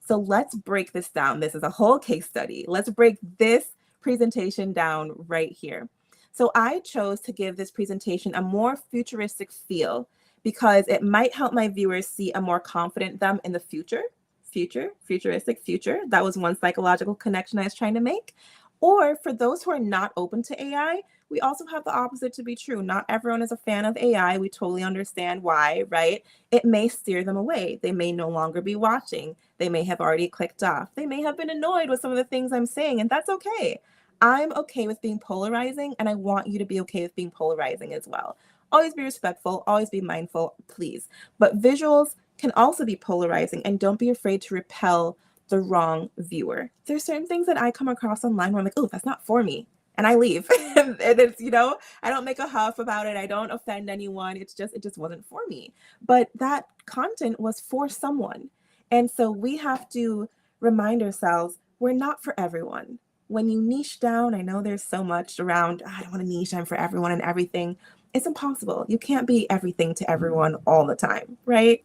[SPEAKER 3] So let's break this down. This is a whole case study. Let's break this presentation down right here. So I chose to give this presentation a more futuristic feel because it might help my viewers see a more confident them in the futuristic future. That was one psychological connection I was trying to make. Or for those who are not open to AI, we also have the opposite to be true. Not everyone is a fan of AI. We totally understand why, right? It may steer them away. They may no longer be watching. They may have already clicked off. They may have been annoyed with some of the things I'm saying, and that's okay. I'm okay with being polarizing, and I want you to be okay with being polarizing as well. Always be respectful, always be mindful, please. But visuals can also be polarizing, and don't be afraid to repel the wrong viewer. There's certain things that I come across online where I'm like, oh, that's not for me. And I leave. And it's, I don't make a huff about it. I don't offend anyone. It just wasn't for me. But that content was for someone. And so we have to remind ourselves we're not for everyone. When you niche down, I know there's so much around, I don't want to niche, I'm for everyone and everything. It's impossible. You can't be everything to everyone all the time, right?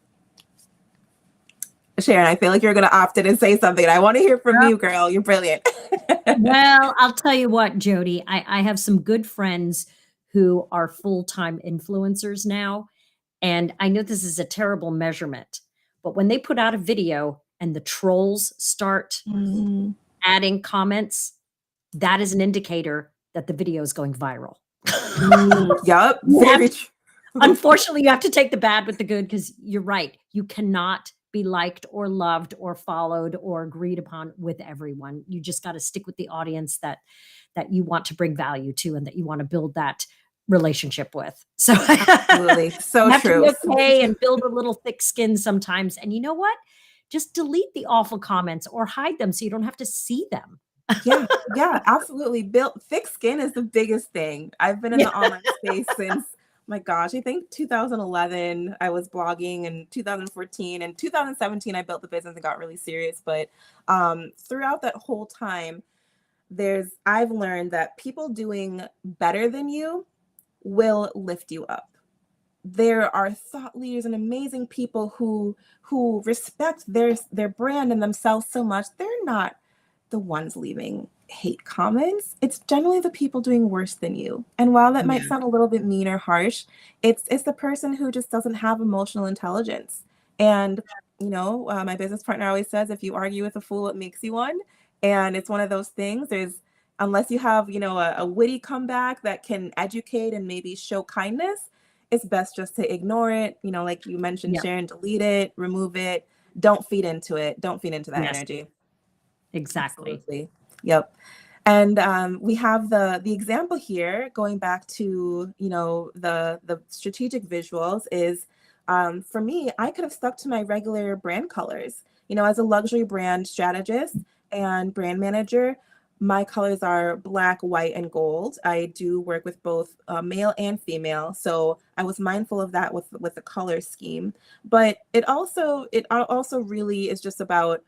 [SPEAKER 3] Sharon, I feel like you're going to opt in and say something. I want to hear from you, girl. You're brilliant.
[SPEAKER 2] Well, I'll tell you what, Jody, I have some good friends who are full-time influencers now. And I know this is a terrible measurement, but when they put out a video and the trolls start adding comments, that is an indicator that the video is going viral.
[SPEAKER 3] Yep. Very true.
[SPEAKER 2] Unfortunately, you have to take the bad with the good because you're right. You cannot be liked or loved or followed or agreed upon with everyone. You just got to stick with the audience that you want to bring value to and that you want to build that relationship with. So
[SPEAKER 3] absolutely, so
[SPEAKER 2] you have
[SPEAKER 3] true.
[SPEAKER 2] To be okay and build a little thick skin sometimes. And you know what? Just delete the awful comments or hide them so you don't have to see them.
[SPEAKER 3] Yeah, absolutely. Build thick skin is the biggest thing. I've been in the online space since, my gosh, I think 2011 I was blogging, and 2014 and 2017 I built the business and got really serious. But throughout that whole time, I've learned that people doing better than you will lift you up. There are thought leaders and amazing people who respect their brand and themselves so much. They're not the ones leaving hate comments. It's generally the people doing worse than you. And while that might sound a little bit mean or harsh, it's the person who just doesn't have emotional intelligence. And my business partner always says, if you argue with a fool, it makes you one. And it's one of those things. Unless you have a witty comeback that can educate and maybe show kindness, it's best just to ignore it. Like you mentioned, Sharon, delete it, remove it. Don't feed into it. Don't feed into that energy.
[SPEAKER 2] Exactly.
[SPEAKER 3] Absolutely. Yep. And we have the example here, going back to the strategic visuals is for me, I could have stuck to my regular brand colors. As a luxury brand strategist and brand manager, my colors are black, white, and gold. I do work with both male and female, so I was mindful of that with the color scheme. But it also really is just about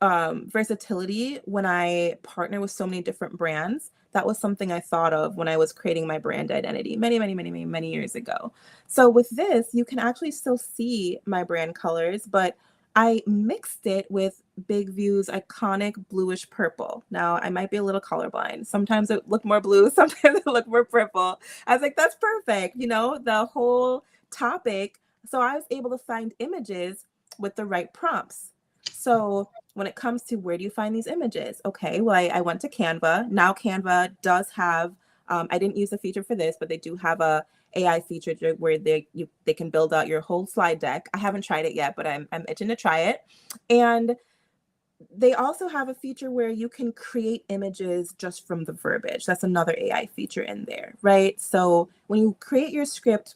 [SPEAKER 3] versatility. When I partner with so many different brands, that was something I thought of when I was creating my brand identity many years ago. So with this, you can actually still see my brand colors, but I mixed it with Big View's iconic bluish purple. Now, I might be a little colorblind. Sometimes it looked more blue, sometimes it looked more purple. I was like, that's perfect, the whole topic. So I was able to find images with the right prompts. So when it comes to where do you find these images? Okay, well, I went to Canva. Now Canva does have, I didn't use the feature for this, but they do have a AI feature where they can build out your whole slide deck. I haven't tried it yet, but I'm itching to try it. And they also have a feature where you can create images just from the verbiage. That's another AI feature in there, right? So when you create your script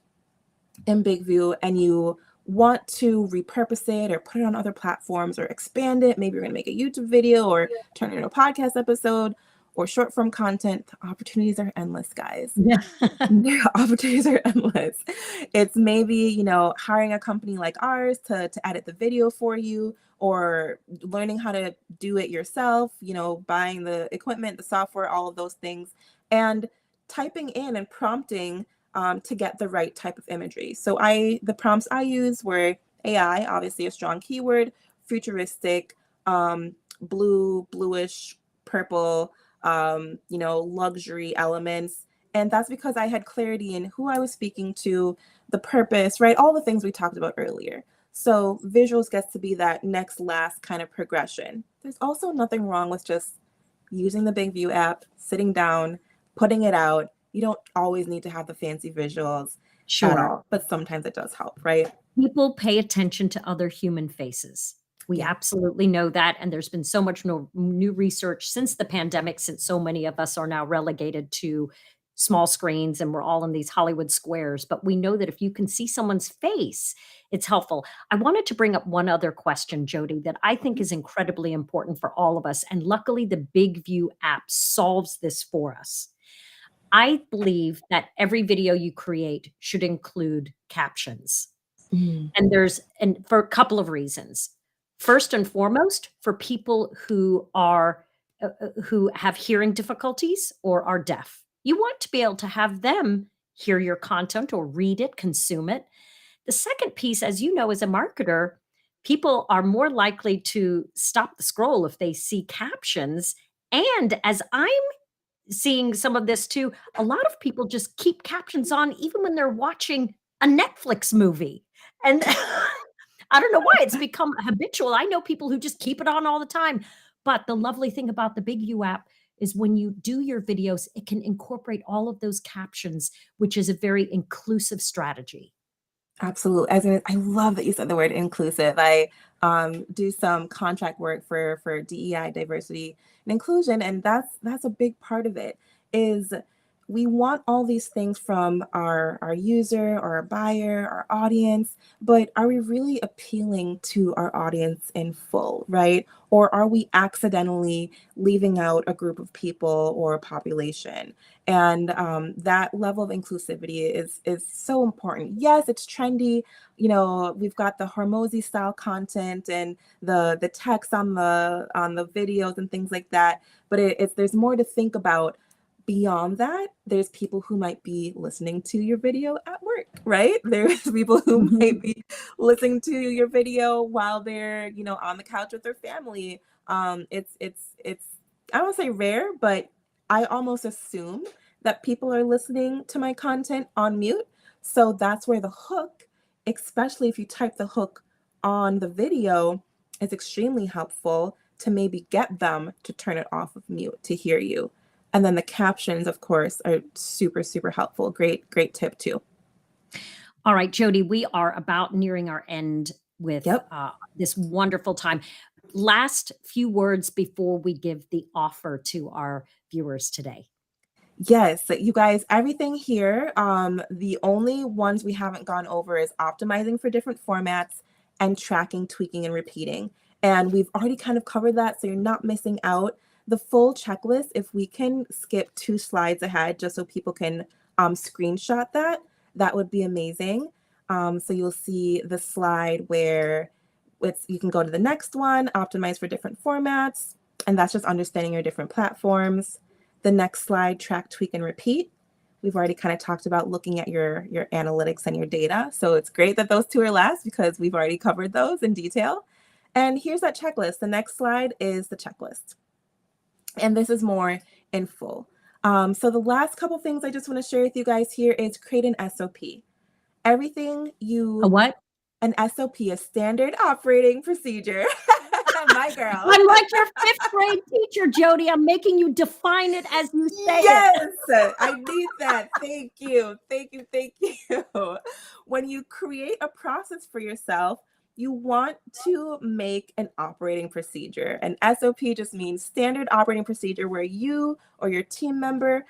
[SPEAKER 3] in Big View and you want to repurpose it or put it on other platforms or expand it, maybe you're going to make a YouTube video or turn it into a podcast episode or short form content, the opportunities are endless, guys.
[SPEAKER 2] Yeah.
[SPEAKER 3] The opportunities are endless. It's maybe, you know, hiring a company like ours to edit the video for you, or learning how to do it yourself, you know, buying the equipment, the software, all of those things, and typing in and prompting to get the right type of imagery. So the prompts I used were AI, obviously a strong keyword, futuristic, bluish, purple, you know, luxury elements. And that's because I had clarity in who I was speaking to, the purpose, right? All the things we talked about earlier. So visuals gets to be that next last kind of progression. There's also nothing wrong with just using the Big View app, sitting down, putting it out. You don't always need to have the fancy visuals at
[SPEAKER 2] Sure.
[SPEAKER 3] all, but sometimes it does help, right?
[SPEAKER 2] People pay attention to other human faces. We
[SPEAKER 3] Yeah.
[SPEAKER 2] absolutely know that, and there's been so much new research since the pandemic, since so many of us are now relegated to small screens and we're all in these Hollywood squares, but we know that if you can see someone's face, it's helpful. I wanted to bring up one other question, Jody, that I think is incredibly important for all of us, and luckily the Big View app solves this for us. I believe that every video you create should include captions.
[SPEAKER 3] Mm.
[SPEAKER 2] And for a couple of reasons. First and foremost, for people who have hearing difficulties or are deaf. You want to be able to have them hear your content or read it, consume it. The second piece, as you know, as a marketer, people are more likely to stop the scroll if they see captions. And as I'm seeing some of this too, a lot of people just keep captions on even when they're watching a Netflix movie. And I don't know why it's become habitual. I know people who just keep it on all the time. But the lovely thing about the Big U app is when you do your videos, it can incorporate all of those captions, which is a very inclusive strategy.
[SPEAKER 3] Absolutely. I love that you said the word inclusive. I do some contract work for DEI, diversity and inclusion, and that's a big part of it. Is we want all these things from our user or our buyer, our audience, but are we really appealing to our audience in full, right? Or are we accidentally leaving out a group of people or a population? And that level of inclusivity is so important. Yes, it's trendy. You know, we've got the Hormozy style content and the text on the videos and things like that. But there's more to think about. Beyond that, there's people who might be listening to your video at work, right? There's people who
[SPEAKER 2] Mhm.
[SPEAKER 3] might be listening to your video while they're, you know, on the couch with their family. It's I don't say rare, but I almost assume that people are listening to my content on mute. So that's where the hook, especially if you type the hook on the video, is extremely helpful to maybe get them to turn it off of mute to hear you. And then the captions, of course, are super, super helpful. Great tip too.
[SPEAKER 2] All right, Jody, we are about nearing our end with
[SPEAKER 3] Yep.
[SPEAKER 2] this wonderful time. Last few words before we give the offer to our viewers today.
[SPEAKER 3] Yes, so you guys, everything here, the only ones we haven't gone over is optimizing for different formats and tracking, tweaking, and repeating. And we've already kind of covered that, so you're not missing out. The full checklist, if we can skip 2 slides ahead just so people can screenshot that, that would be amazing. So you'll see the slide where you can go to the next one, optimize for different formats, and that's just understanding your different platforms. The next slide, track, tweak, and repeat. We've already kind of talked about looking at your analytics and your data. So it's great that those 2 are last because we've already covered those in detail. And here's that checklist. The next slide is the checklist. And this is more in full. So the last couple things I just want to share with you guys here is create an SOP. Everything
[SPEAKER 2] A what?
[SPEAKER 3] an SOP, a standard operating procedure. Hi, girl.
[SPEAKER 2] I'm like your fifth grade teacher, Jody. I'm making you define it as you say it.
[SPEAKER 3] Yes, I need that. Thank you. Thank you. Thank you. When you create a process for yourself, you want to make an operating procedure. An SOP just means standard operating procedure where you or your team member,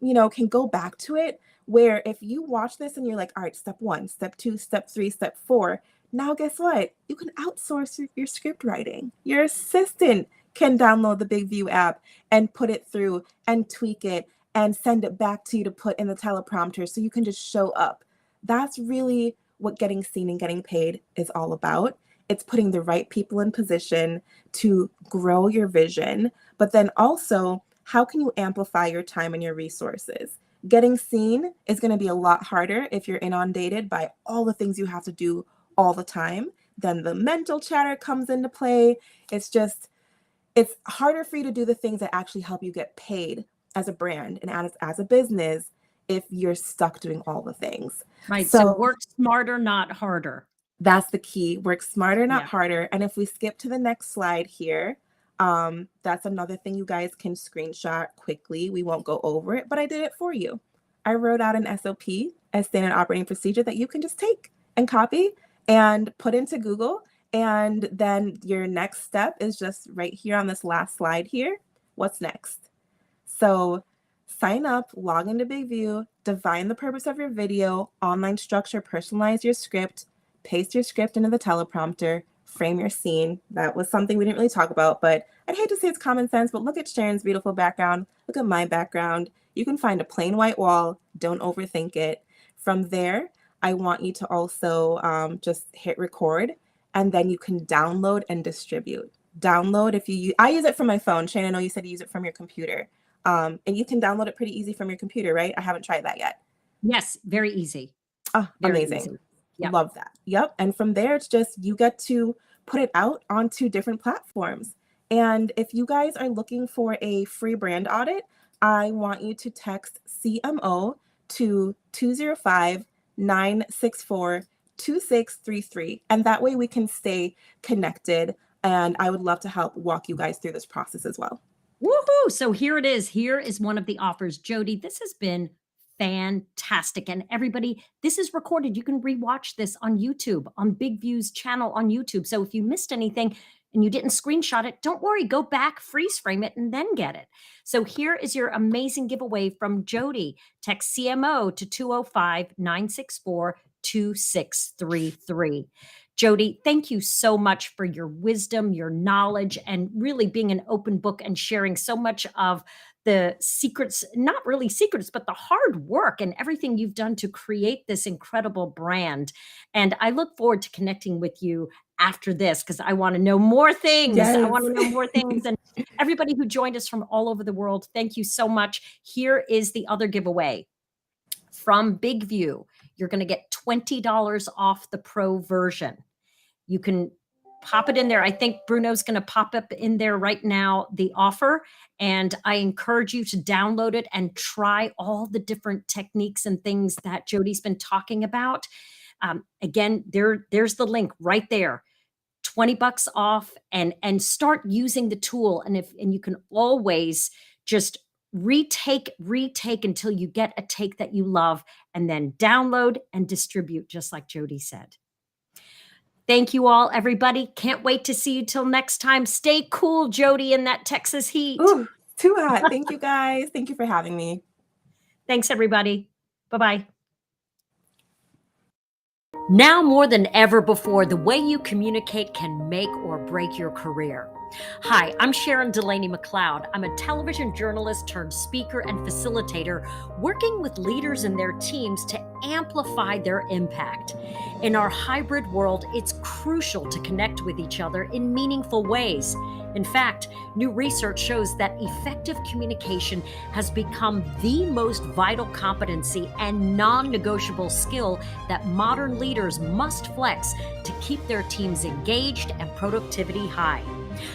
[SPEAKER 3] can go back to it. Where if you watch this and you're like, all right, step 1, step 2, step 3, step 4, now guess what? You can outsource your script writing. Your assistant can download the Big View app and put it through and tweak it and send it back to you to put in the teleprompter so you can just show up. That's really what getting seen and getting paid is all about. It's putting the right people in position to grow your vision, but then also, how can you amplify your time and your resources? Getting seen is going to be a lot harder if you're inundated by all the things you have to do all the time. Then the mental chatter comes into play. It's harder for you to do the things that actually help you get paid as a brand and as a business if you're stuck doing all the things.
[SPEAKER 2] Right. So work smarter, not harder.
[SPEAKER 3] That's the key. Work smarter, not
[SPEAKER 2] Yeah.
[SPEAKER 3] harder. And if we skip to the next slide here, that's another thing you guys can screenshot quickly. We won't go over it, but I did it for you. I wrote out an SOP, a standard operating procedure that you can just take and copy and put into Google. And then your next step is just right here on this last slide here. What's next? So sign up, log into Big View, define the purpose of your video, online structure, personalize your script, paste your script into the teleprompter, frame your scene. That was something we didn't really talk about, but I'd hate to say it's common sense, but look at Sharon's beautiful background. Look at my background. You can find a plain white wall. Don't overthink it. From there, I want you to also just hit record, and then you can download and distribute. Download I use it from my phone. Shane, I know you said you use it from your computer. And you can download it pretty easy from your computer, right? I haven't tried that yet.
[SPEAKER 2] Yes, very easy.
[SPEAKER 3] Oh,
[SPEAKER 2] Very
[SPEAKER 3] amazing.
[SPEAKER 2] easy. Yep.
[SPEAKER 3] Love that. Yep. And from there, it's just you get to put it out onto different platforms. And if you guys are looking for a free brand audit, I want you to text CMO to 205-964-2633. And that way we can stay connected. And I would love to help walk you guys through this process as well.
[SPEAKER 2] Woohoo! So here it is. Here is one of the offers. Jody, this has been fantastic. And everybody, this is recorded. You can rewatch this on YouTube, on Big View's channel on YouTube. So if you missed anything and you didn't screenshot it, don't worry, go back, freeze frame it, and then get it. So here is your amazing giveaway from Jody. Text CMO to 205-964-2633. Jody, thank you so much for your wisdom, your knowledge, and really being an open book and sharing so much of the secrets, not really secrets, but the hard work and everything you've done to create this incredible brand. And I look forward to connecting with you after this because I want to know more things.
[SPEAKER 3] Yes.
[SPEAKER 2] I want to know more things. And everybody who joined us from all over the world, thank you so much. Here is the other giveaway from Big View. You're going to get $20 off the pro version. You can pop it in there. I think Bruno's going to pop up in there right now, the offer. And I encourage you to download it and try all the different techniques and things that Jody's been talking about. Again, there's the link right there. $20 off and start using the tool. And you can always just retake until you get a take that you love, and then download and distribute, just like Jody said. Thank you all, everybody. Can't wait to see you till next time. Stay cool, Jody, in that Texas heat.
[SPEAKER 3] Ooh, too hot. Thank you, guys. Thank you for having me.
[SPEAKER 2] Thanks, everybody. Bye-bye. Now more than ever before, the way you communicate can make or break your career. Hi, I'm Sharon Delaney McLeod. I'm a television journalist turned speaker and facilitator, working with leaders and their teams to amplify their impact. In our hybrid world, it's crucial to connect with each other in meaningful ways. In fact, new research shows that effective communication has become the most vital competency and non-negotiable skill that modern leaders must flex to keep their teams engaged and productivity high.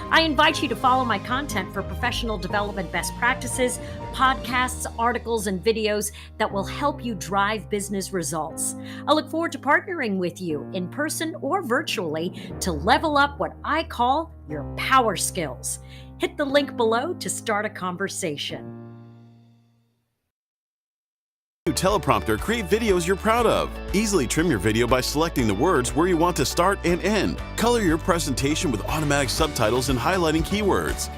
[SPEAKER 2] I invite you to follow my content for professional development best practices, podcasts, articles, and videos that will help you drive business results. I look forward to partnering with you in person or virtually to level up what I call your power skills. Hit the link below to start a conversation.
[SPEAKER 1] Teleprompter, create videos you're proud of. Easily trim your video by selecting the words where you want to start and end. Color your presentation with automatic subtitles and highlighting keywords.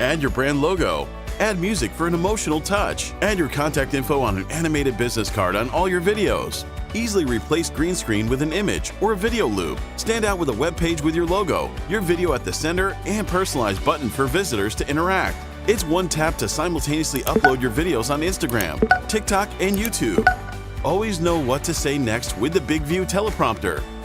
[SPEAKER 1] Add your brand logo. Add music for an emotional touch. Add your contact info on an animated business card on all your videos. Easily replace green screen with an image or a video loop. Stand out with a web page with your logo, your video at the center, and personalized button for visitors to interact. It's one tap to simultaneously upload your videos on Instagram, TikTok, and YouTube. Always know what to say next with the Big View teleprompter.